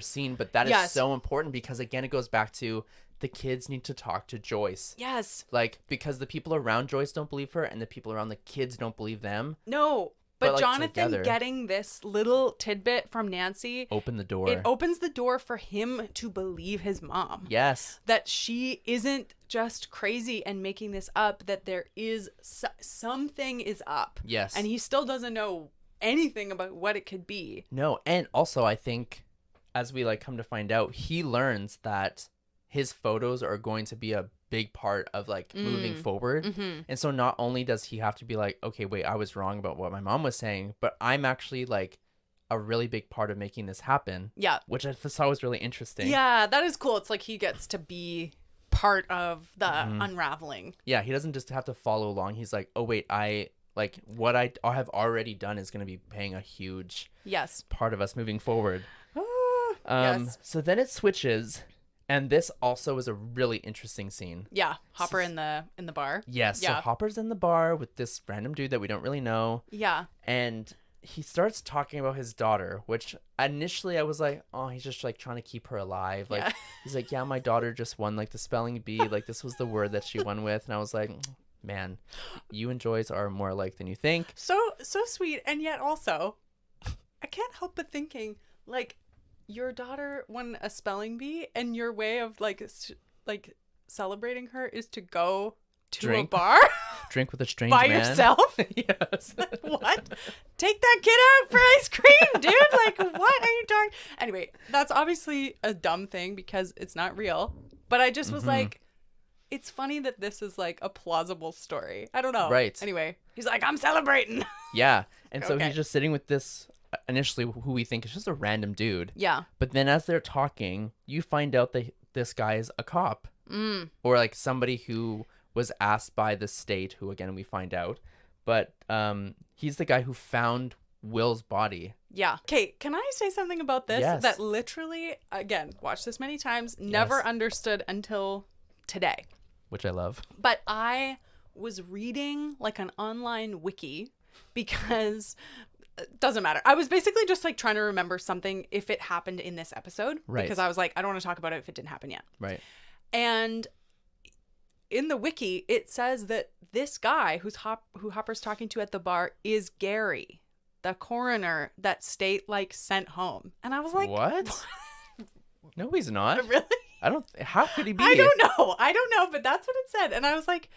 scene, but that is so important because again it goes back to the kids need to talk to Joyce. Yes. Like because the people around Joyce don't believe her and the people around the kids don't believe them. No. But like, Jonathan together, getting this little tidbit from Nancy open the door. It opens the door for him to believe his mom. Yes. That she isn't just crazy and making this up, that there is something is up. Yes. And he still doesn't know anything about what it could be. No, and also I think as we like come to find out, he learns that his photos are going to be a big part of like moving forward. Mm-hmm. And so not only does he have to be like, okay, wait, I was wrong about what my mom was saying, but I'm actually like a really big part of making this happen. Yeah. Which I thought was really interesting. Yeah, that is cool. It's like he gets to be part of the unraveling. Yeah, he doesn't just have to follow along. He's like, oh wait, what I have already done is going to be playing a huge part of us moving forward. Yes. So then it switches. And this also is a really interesting scene. Yeah, Hopper in the bar. Yes, so Hopper's in the bar with this random dude that we don't really know. Yeah. And he starts talking about his daughter, which initially I was like, oh, he's just like trying to keep her alive. Like he's like, yeah, my daughter just won like the spelling bee. Like this was the word that she won with. And I was like, man, you and Joyce are more alike than you think. So sweet. And yet also, I can't help but thinking like, your daughter won a spelling bee, and your way of like celebrating her is to go to a bar, drink with a strange by man. yourself. Yes. What? Take that kid out for ice cream, dude. Like, what are you talking? Anyway, that's obviously a dumb thing because it's not real. But I just was like, it's funny that this is like a plausible story. I don't know. Right. Anyway, he's like, I'm celebrating. Yeah, and so he's just sitting with this. Initially, who we think is just a random dude. Yeah. But then as they're talking, you find out that this guy is a cop. Or like somebody who was asked by the state, who again we find out. But he's the guy who found Will's body. Yeah. Okay, can I say something about this? Yes. That literally, again, watched this many times, never understood until today. Which I love. But I was reading like an online wiki because... doesn't matter. I was basically just like trying to remember something if it happened in this episode. Right. Because I was like, I don't want to talk about it if it didn't happen yet. Right. And in the wiki, it says that this guy who Hopper's talking to at the bar is Gary, the coroner that state like sent home. And I was like, what? No, he's not. Really? How could he be? I don't know, but that's what it said. And I was like,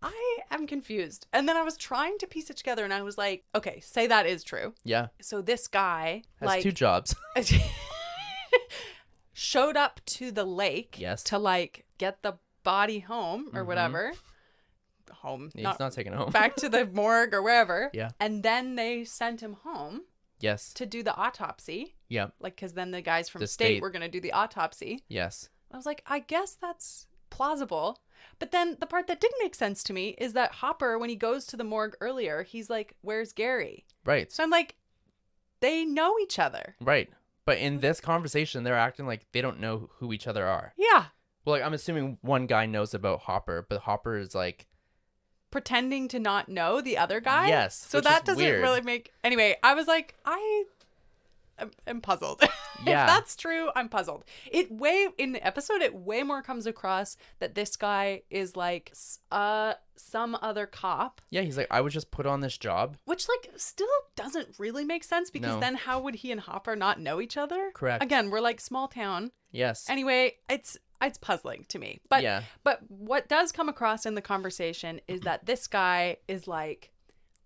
I am confused. And then I was trying to piece it together and I was like, okay, say that is true. Yeah. So this guy has two jobs. showed up to the lake to like get the body home or whatever. Home. He's not taking it home. Back to the morgue or wherever. Yeah. And then they sent him home. Yes. To do the autopsy. Yeah. Like, because then the guys from state were going to do the autopsy. Yes. I was like, I guess that's plausible. But then the part that didn't make sense to me is that Hopper, when he goes to the morgue earlier, he's like, where's Gary? Right. So I'm like, they know each other. Right. But in this conversation, they're acting like they don't know who each other are. Yeah. Well, like, I'm assuming one guy knows about Hopper, but Hopper is like pretending to not know the other guy. Yes. So which that is doesn't weird. really make... Anyway, I was like, I'm puzzled. Yeah. If that's true, I'm puzzled. In the episode, it way more comes across that this guy is like some other cop. Yeah, he's like, I was just put on this job. Which like still doesn't really make sense because No. then how would he and Hopper not know each other? Correct. Again, we're like small town. Yes. Anyway, it's puzzling to me. But Yeah. but what does come across in the conversation is that this guy is like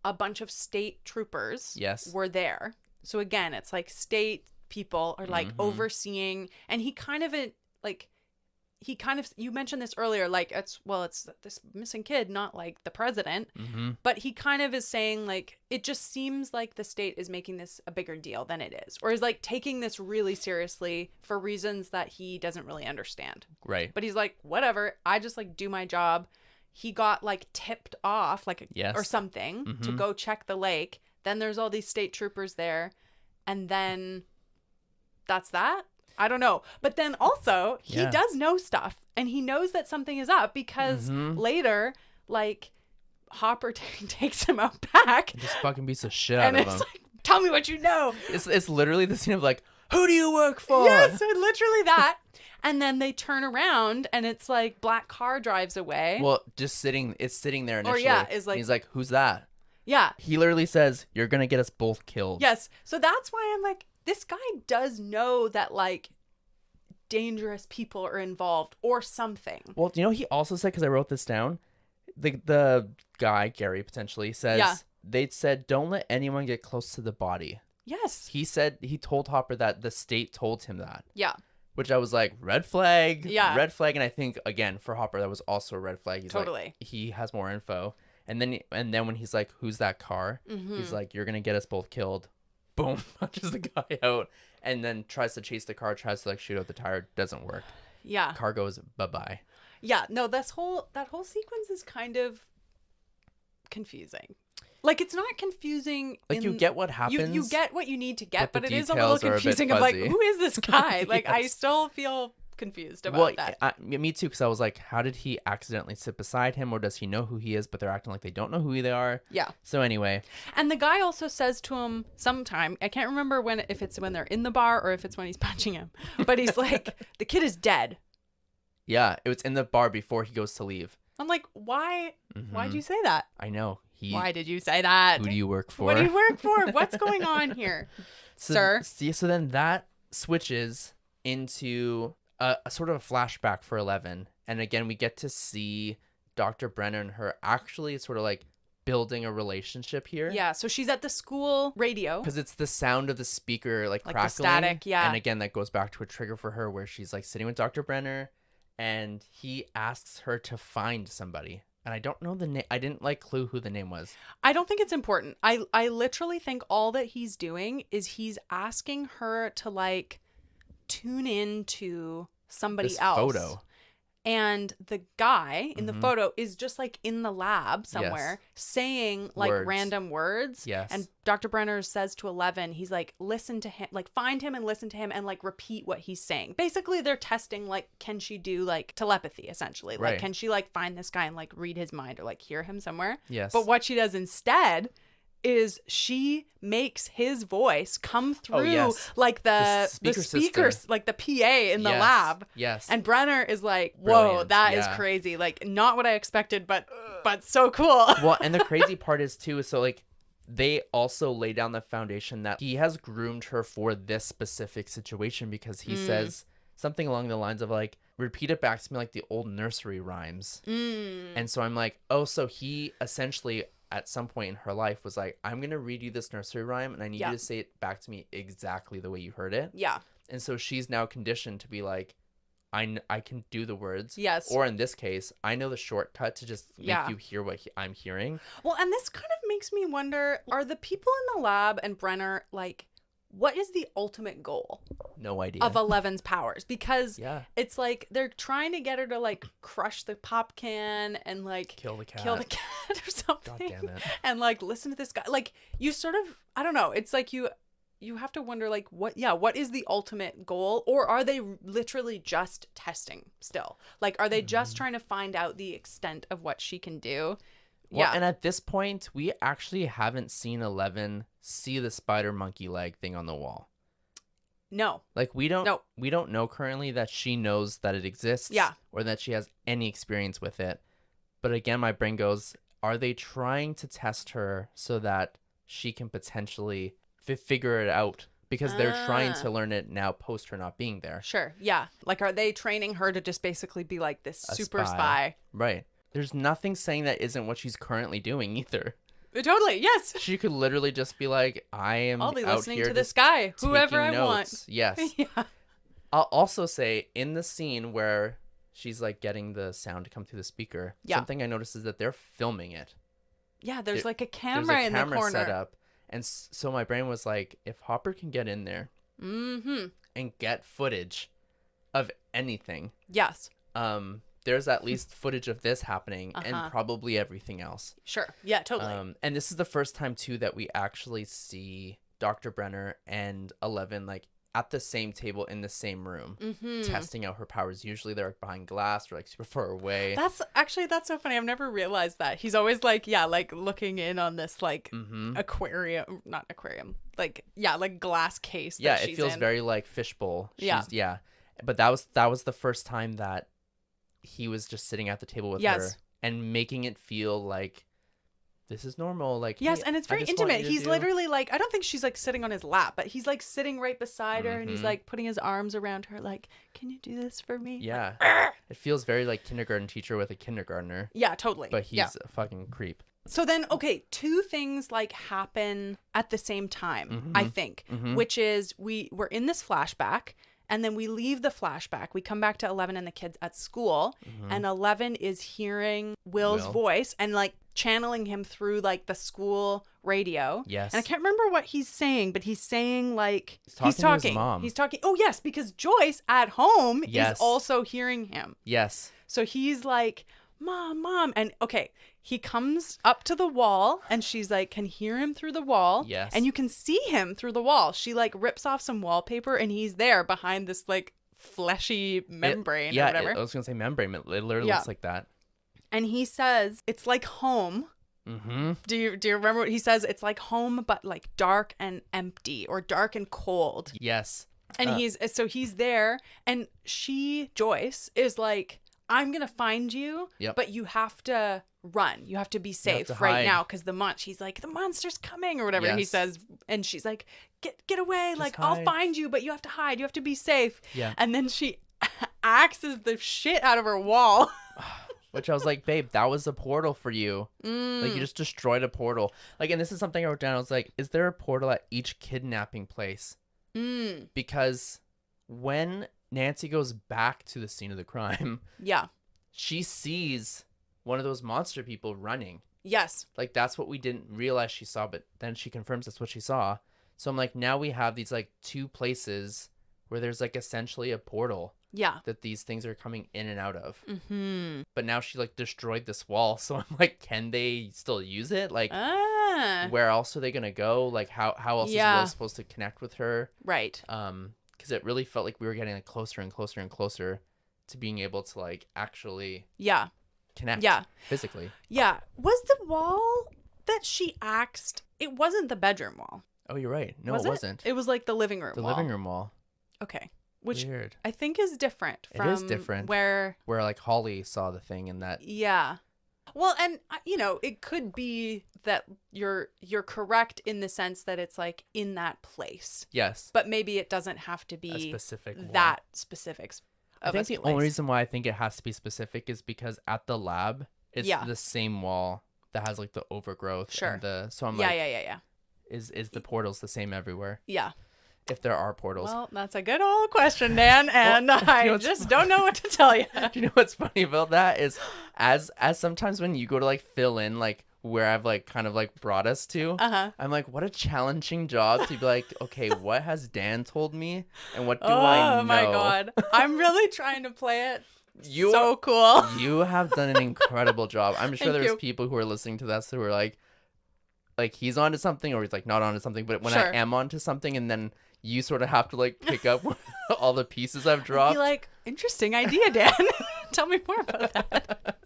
a bunch of state troopers Yes. were there. So again, it's like state people are like overseeing, and he kind of you mentioned this earlier, like it's this missing kid, not like the president, but he kind of is saying like it just seems like the state is making this a bigger deal than it is, or is like taking this really seriously for reasons that he doesn't really understand. Right. But he's like, whatever, I just like do my job. He got like tipped off like Yes. or something to go check the lake. Then there's all these state troopers there, and then that's that. I don't know. But then also he does know stuff, and he knows that something is up because later, like Hopper takes him out back, Just fucking beats the shit out and of it's him. like, tell me what you know. It's literally the scene of like, who do you work for? Yes, literally that. And then they turn around, and it's like black car drives away. Well, it's sitting there initially. is like- and he's like, who's that? Yeah. He literally says, you're gonna get us both killed. Yes. So that's why I'm like, this guy does know that like dangerous people are involved or something. Well, you know, he also said, because I wrote this down, the guy, Gary, potentially says, they said, don't let anyone get close to the body. Yes. He told Hopper that the state told him that. Yeah. Which I was like, red flag. Yeah. Red flag. And I think, again, for Hopper, that was also a red flag. He's Totally. Like, he has more info. And then when he's like, who's that car? He's like, you're going to get us both killed. Boom. Punches the guy out. And then tries to chase the car, tries to like shoot out the tire. Doesn't work. Yeah. Car goes bye-bye. Yeah. No, that whole sequence is kind of confusing. Like, it's not confusing. Like, you get what happens. You get what you need to get, but but the it is a little details are a bit confusing of like, fuzzy. who is this guy? Like, I Yes. still feel confused about that. Me too, because I was like, how did he accidentally sit beside him, or does he know who he is, but they're acting like they don't know who they are? Yeah. So anyway. And the guy also says to him sometime, I can't remember if it's when they're in the bar or if it's when he's punching him, but he's like, the kid is dead. Yeah, it was in the bar before he goes to leave. I'm like, why? Why'd you say that? I know. Why did you say that? Who do you work for? What do you work for? What's going on here, sir? So then that switches into a sort of a flashback for 11. And again, we get to see Dr. Brenner and her actually sort of like building a relationship here. Yeah, so she's at the school radio. Because it's the sound of the speaker like the crackling. static, yeah. And again, that goes back to a trigger for her where she's like sitting with Dr. Brenner and he asks her to find somebody. And I don't know the name. I didn't like clue who the name was. I don't think it's important. I literally think all that he's doing is he's asking her to like tune in to somebody This else. photo. And the guy in the photo is just like in the lab somewhere saying like Words. random words. Yes. And Dr. Brenner says to 11, he's like, listen to him, like find him and listen to him and like repeat what he's saying. Basically, they're testing like, can she do like telepathy essentially? Like, Right. can she like find this guy and like read his mind or like hear him somewhere? Yes. But what she does instead is she makes his voice come through yes. like the speaker speakers, system. like the PA in the Yes. lab. Yes. And Brenner is like, whoa, Brilliant. that is Yeah. crazy. Like, not what I expected, but so cool. Well, and the crazy part is too, so like they also lay down the foundation that he has groomed her for this specific situation because he says something along the lines of like, repeat it back to me like the old nursery rhymes. And so I'm like, oh, so he essentially at some point in her life was like, I'm going to read you this nursery rhyme and I need you to say it back to me exactly the way you heard it. Yeah. And so she's now conditioned to be like, I can do the words. Yes. Or in this case, I know the shortcut to just make Yeah. you hear what I'm hearing. Well, and this kind of makes me wonder, are the people in the lab and Brenner like, what is the ultimate goal No idea. of 11's powers? Because Yeah. it's like they're trying to get her to like crush the pop can and like Kill the cat. or something. God damn it. And like listen to this guy. Like you sort of, I don't know. It's like you have to wonder like what is the ultimate goal, or are they literally just testing still? Like are they just trying to find out the extent of what she can do? Well, and at this point, we actually haven't seen 11 see the spider monkey leg thing on the wall. No. Like, we don't know currently that she knows that it exists. Yeah. Or that she has any experience with it. But again, my brain goes, are they trying to test her so that she can potentially figure it out? Because they're trying to learn it now post her not being there. Sure. Yeah. Like, are they training her to just basically be like this super spy? Right. There's nothing saying that isn't what she's currently doing either. Totally. Yes. She could literally just be like, I'll be listening to this guy, whoever I want. Yes. Yeah. I'll also say in the scene where she's like getting the sound to come through the speaker, something I noticed is that they're filming it. Yeah, there's like a camera in the corner. Set up. And so my brain was like, if Hopper can get in there and get footage of anything. Yes. There's at least footage of this happening and probably everything else. Sure. Yeah, totally. And this is the first time, too, that we actually see Dr. Brenner and 11, like, at the same table in the same room, testing out her powers. Usually they're behind glass or, like, super far away. That's so funny. I've never realized that. He's always, like, like, looking in on this, like, aquarium. Not aquarium. Like, like, glass case that she's it feels in. very, like, fishbowl. Yeah. But that was the first time that he was just sitting at the table with her and making it feel like this is normal. Like, yes, hey, and it's very intimate. He's literally like, I don't think she's like sitting on his lap, but he's like sitting right beside her and he's like putting his arms around her like, can you do this for me? Yeah. Like, it feels very like kindergarten teacher with a kindergartner. Yeah, totally. But he's a fucking creep. So then, okay, two things like happen at the same time, I think, which is we're in this flashback. And then we leave the flashback. We come back to 11 and the kids at school. And 11 is hearing Will's voice and like channeling him through like the school radio. Yes. And I can't remember what he's saying, but he's saying like he's talking to his mom. He's talking. Oh, yes, because Joyce at home is also hearing him. Yes. So he's like, Mom. And okay, he comes up to the wall and she's like, can hear him through the wall. Yes. And you can see him through the wall. She like rips off some wallpaper and he's there behind this like fleshy membrane or whatever. I was going to say membrane. It literally looks like that. And he says, it's like home. Do you remember what he says? It's like home, but like dark and empty or dark and cold. Yes. And he's there and Joyce is like, I'm going to find you, but you have to run. You have to be safe right now because he's like, the monster's coming or whatever he says. And she's like, get away. Just like, hide. I'll find you, but you have to hide. You have to be safe. Yeah. And then she axes the shit out of her wall. Which I was like, babe, that was a portal for you. Like, you just destroyed a portal. Like, and this is something I wrote down. I was like, is there a portal at each kidnapping place? Because when Nancy goes back to the scene of the crime. Yeah. She sees one of those monster people running. Yes. Like, that's what we didn't realize she saw, but then she confirms that's what she saw. So I'm like, now we have these, like, two places where there's, like, essentially a portal. Yeah. That these things are coming in and out of. But now she, like, destroyed this wall. So I'm like, can they still use it? Like, where else are they going to go? Like, how else is Will supposed to connect with her? Right. Because it really felt like we were getting like closer and closer and closer to being able to like actually connect physically. Yeah. Was the wall that she axed, it wasn't the bedroom wall. Oh, you're right. No, it wasn't. It was like the living room wall. The living room wall. Okay. Which weird. I think is different from it is different. Where like Holly saw the thing in that. Yeah. Well, and it could be that you're correct in the sense that it's like in that place. Yes. But maybe it doesn't have to be a specific wall. That specifics. I think the only reason why I think it has to be specific is because at the lab it's the same wall that has like the overgrowth. Sure. And so I'm like, yeah. Is the portals the same everywhere? Yeah. If there are portals. Well, that's a good old question, Dan, and I just don't know what to tell you. Do you know what's funny about that is as sometimes when you go to like fill in like where I've like kind of like brought us to, I'm like, what a challenging job to be like, okay, what has Dan told me and what do I know? Oh my God. I'm really trying to play it. So cool. You have done an incredible job. I'm sure there's people who are listening to this who are like he's onto something or he's like not onto something, but when I am onto something and then you sort of have to like pick up all the pieces I've dropped. Be like, interesting idea, Dan. Tell me more about that.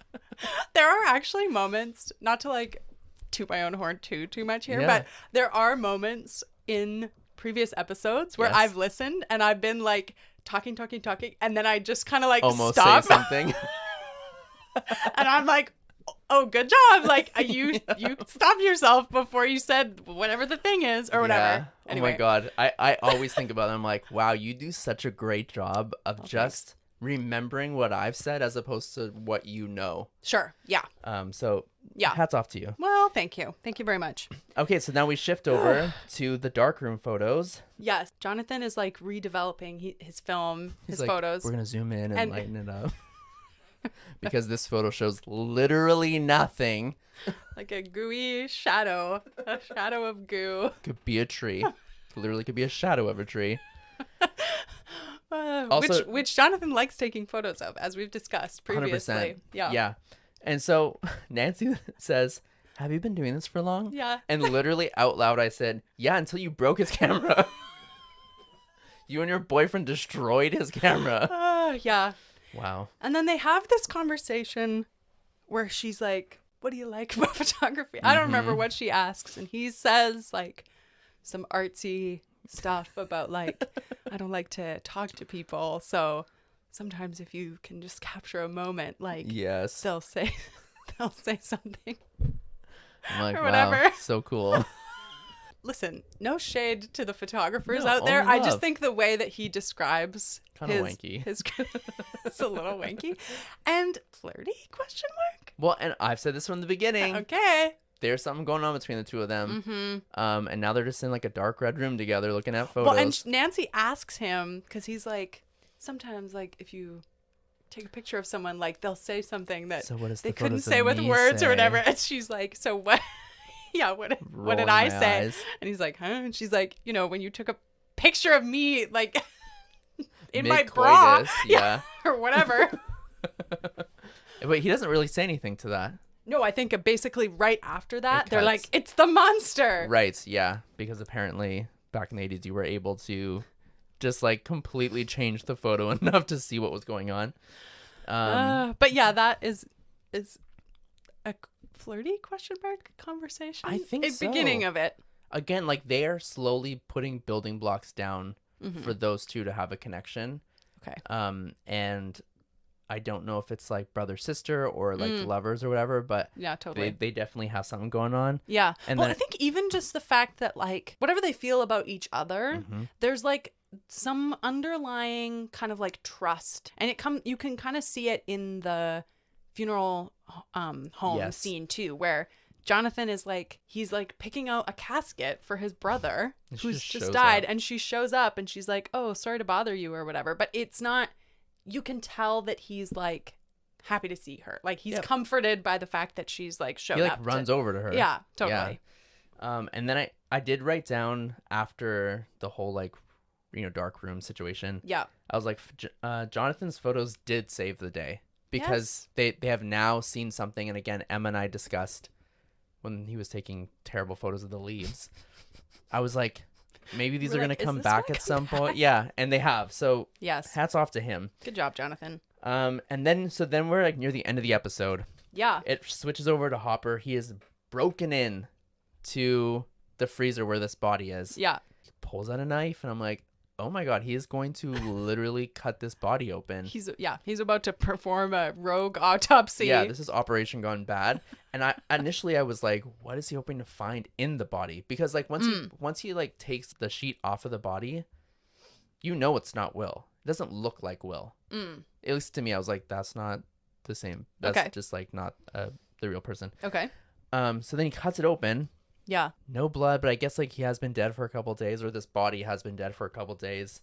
There are actually moments, not to like toot my own horn too much here, but there are moments in previous episodes where I've listened and I've been like talking, and then I just kind of like almost stop. say something. And I'm like, oh, good job. Like you stopped yourself before you said whatever the thing is or whatever. Yeah. Anyway. Oh my God. I always think about it. I'm like, wow, you do such a great job of just remembering what I've said as opposed to what you know. Sure. Yeah. So hats off to you. Well, thank you. Thank you very much. Okay, so now we shift over to the darkroom photos. Yes. Jonathan is like redeveloping his film, his like, photos. We're going to zoom in and lighten it up. Because this photo shows literally nothing. Like a gooey shadow. A shadow of goo. Could be a tree. Literally could be a shadow of a tree. Also, which Jonathan likes taking photos of, as we've discussed previously. 100%. Yeah. Yeah. And so Nancy says, have you been doing this for long? Yeah. And literally out loud I said, yeah, until you broke his camera. You and your boyfriend destroyed his camera. Yeah. Wow. And then they have this conversation where she's like, what do you like about photography? I don't remember what she asks. And he says like some artsy stuff about like, I don't like to talk to people. So sometimes if you can just capture a moment, like they'll say something. I'm like, or whatever. wow, so cool. Listen, no shade to the photographers out there. I just think the way that he describes kind of wanky. It's a little wanky and flirty ? Well, and I've said this from the beginning. Okay. There's something going on between the two of them. Mm-hmm. And now they're just in like a dark red room together looking at photos. Well, and Nancy asks him, because he's like, sometimes like if you take a picture of someone, like they'll say something that they couldn't say with words or whatever. And she's like, so what? Yeah, what did I say? Eyes. And he's like, huh? And she's like, when you took a picture of me, like in my bra, or whatever. But he doesn't really say anything to that. No, I think basically right after that, they're like, it's the monster. Right, yeah. Because apparently back in the 80s, you were able to just like completely change the photo enough to see what was going on. But yeah, that is a flirty ? Conversation. I think so. Beginning of it. Again, like they are slowly putting building blocks down for those two to have a connection. Okay. And I don't know if it's like brother sister or like lovers or whatever, but yeah, totally. They definitely have something going on. Yeah. And I think even just the fact that like whatever they feel about each other, there's like some underlying kind of like trust, and you can kind of see it in the funeral home scene too, where Jonathan is like, he's like picking out a casket for his brother who's just died, and she shows up and she's like, oh, sorry to bother you or whatever, but it's not, you can tell that he's like happy to see her, like he's comforted by the fact that she's like showed up. He like runs over to her. Yeah, totally. And then I did write down after the whole like dark room situation, I was like, Jonathan's photos did save the day, because they have now seen something. And again, Emma and I discussed when he was taking terrible photos of the leaves, I was like, maybe these are going to come back at some point. Yeah, and they have. So hats off to him. Good job, Jonathan. And then we're like near the end of the episode. Yeah. It switches over to Hopper. He is broken in to the freezer where this body is. Yeah. He pulls out a knife, and I'm like, oh my God, he is going to literally cut this body open. He's about to perform a rogue autopsy. Yeah, this is Operation Gone Bad. And I was like, what is he hoping to find in the body? Because like once he like takes the sheet off of the body, it's not Will. It doesn't look like Will. At least to me, I was like, that's not the same. That's just like not the real person. Okay. So then he cuts it open. Yeah. No blood, but I guess like he has been dead for a couple days, or this body has been dead for a couple days.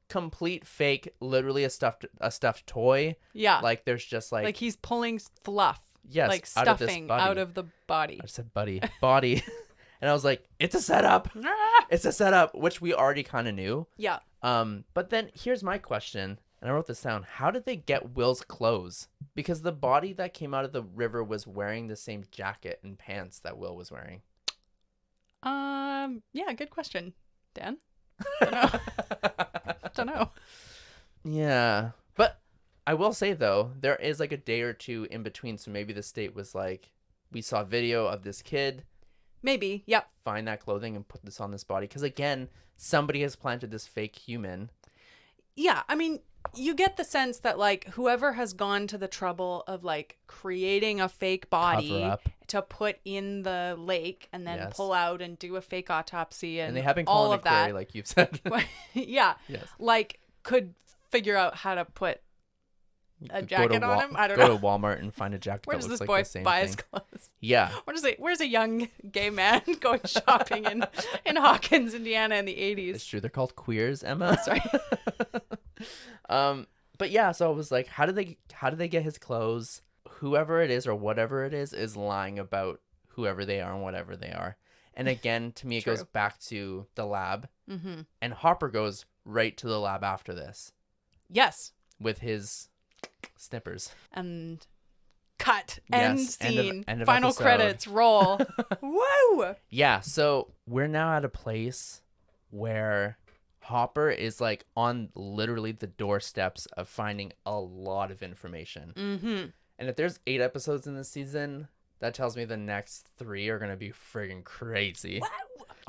Complete fake, literally a stuffed toy. Yeah. Like there's just like he's pulling fluff. Yes. Like stuffing out of the body. I said body. And I was like, it's a setup. It's a setup, which we already kind of knew. Yeah. But then here's my question, and I wrote this down. How did they get Will's clothes? Because the body that came out of the river was wearing the same jacket and pants that Will was wearing. Yeah, good question, Dan. Don't know. Yeah. But I will say, though, there is like a day or two in between. So maybe the state was like, we saw video of this kid. Maybe. Yep. Find that clothing and put this on this body. Because again, somebody has planted this fake human. Yeah. I mean, you get the sense that like whoever has gone to the trouble of like creating a fake body to put in the lake and then pull out and do a fake autopsy and they have been all calling of that, query, like you've said. Yeah. Yes. Like could figure out how to put a jacket on him. I don't know. Go to Walmart and find a jacket. Where that does looks this like boy the same buy thing. his clothes? Yeah. Where's a young gay man going shopping in Hawkins, Indiana in the 80s? It's true. They're called queers, Emma. Sorry. But yeah, so I was like, how did they get his clothes? Whoever it is or whatever it is lying about whoever they are and whatever they are. And again, to me, it goes back to the lab. Mm-hmm. And Hopper goes right to the lab after this. Yes. With his snippers. And cut. End scene. End of Final episode. credits. Roll. Woo! Yeah, so we're now at a place where Hopper is like on literally the doorsteps of finding a lot of information. Mm-hmm. And if there's 8 episodes in this season, that tells me the next 3 are going to be friggin' crazy.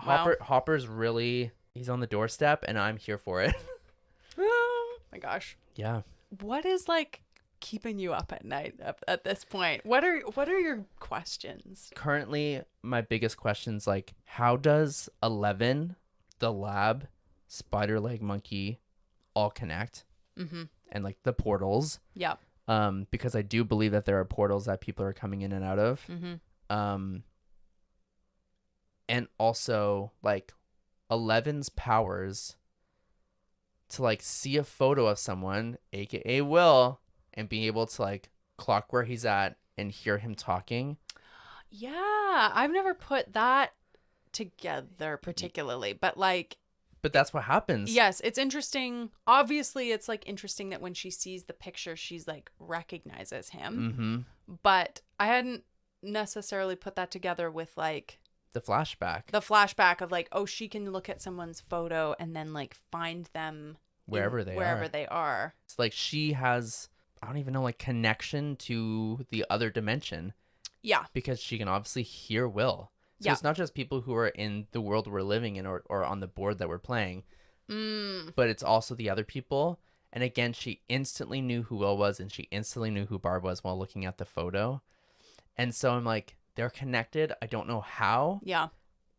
Wow. Hopper's really, he's on the doorstep and I'm here for it. Oh my gosh. Yeah. What is like keeping you up at night at this point? What are your questions? Currently, my biggest question's like, how does 11, the lab, spider leg monkey all connect? Mm-hmm. And like the portals. Yeah. Because I do believe that there are portals that people are coming in and out of. Mm-hmm. And also like 11's powers to like see a photo of someone, aka Will, and be able to like clock where he's at and hear him talking. Yeah, I've never put that together particularly, but like, but that's what happens. Yes, it's interesting. Obviously, it's like interesting that when she sees the picture, she's like recognizes him. Mm-hmm. But I hadn't necessarily put that together with like the flashback of like, oh, she can look at someone's photo and then like find them wherever they are. It's like she has, I don't even know, like connection to the other dimension. Yeah. Because she can obviously hear Will. So it's not just people who are in the world we're living in or on the board that we're playing, but it's also the other people. And again, she instantly knew who Will was and she instantly knew who Barb was while looking at the photo. And so I'm like, they're connected. I don't know how. Yeah.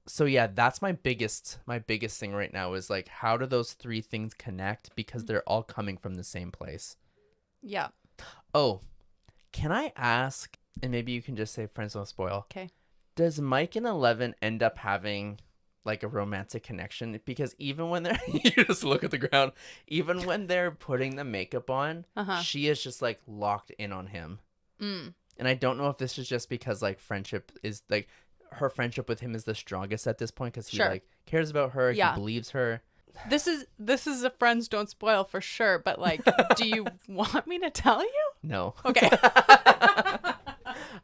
So yeah, that's my biggest thing right now is like, how do those 3 things connect? Because they're all coming from the same place. Yeah. Oh, can I ask, and maybe you can just say friends don't spoil. Okay. Does Mike and 11 end up having like a romantic connection? Because even when they're, you just look at the ground, even when they're putting the makeup on, she is just like locked in on him. Mm. And I don't know if this is just because like friendship is like, her friendship with him is the strongest at this point because he like cares about her. Yeah. He believes her. This is a friends don't spoil for sure. But like, do you want me to tell you? No. Okay.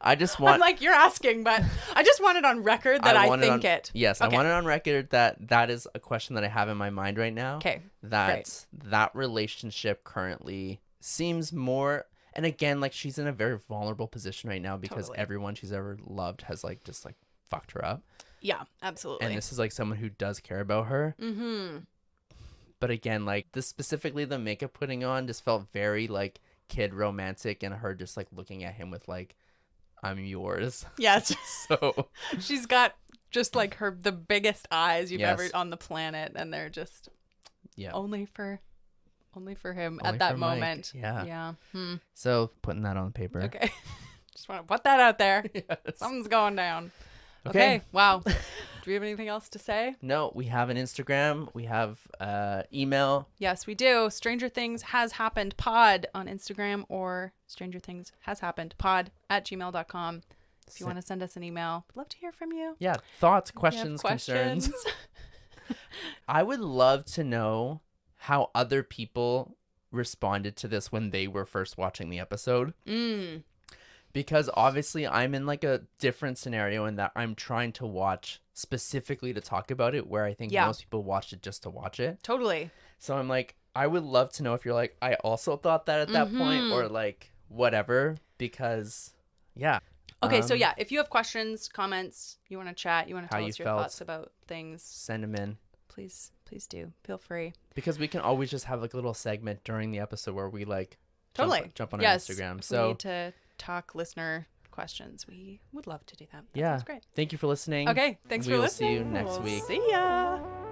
I just want. I'm like, you're asking, but I just want it on record that I think it. Yes, okay. I want it on record that is a question that I have in my mind right now. Okay. That relationship currently seems more. And again, like she's in a very vulnerable position right now because everyone she's ever loved has like just like fucked her up. Yeah, absolutely. And this is like someone who does care about her. Mm-hmm. But again, like this specifically, the makeup putting on just felt very like kid romantic, and her just like looking at him with like, I'm yours. Yes. So she's got just like the biggest eyes you've ever on the planet, and they're just only for him at that moment. Mike. Yeah. Yeah. So putting that on paper. Okay. Just want to put that out there. Yes. Something's going down. Okay. Wow. Do we have anything else to say? No, we have an Instagram. We have email. Yes, we do. Stranger Things Has Happened Pod on Instagram, or strangerthingshashappenedpod@gmail.com. If you want to send us an email, we'd love to hear from you. Yeah. Thoughts, questions, concerns. I would love to know how other people responded to this when they were first watching the episode. Because obviously I'm in like a different scenario in that I'm trying to watch specifically to talk about it, where I think most people watched it just to watch it. Totally. So I'm like, I would love to know if you're like, I also thought that at that point, or like whatever, because yeah. Okay, so yeah, if you have questions, comments, you want to chat, you want to tell us your felt, thoughts about things, send them in. Please do. Feel free. Because we can always just have like a little segment during the episode where we like jump on our Instagram. If so we need to talk listener questions, we would love to do that. That sounds great. Thank you for listening. Okay, thanks for listening. We will see you next week. See ya.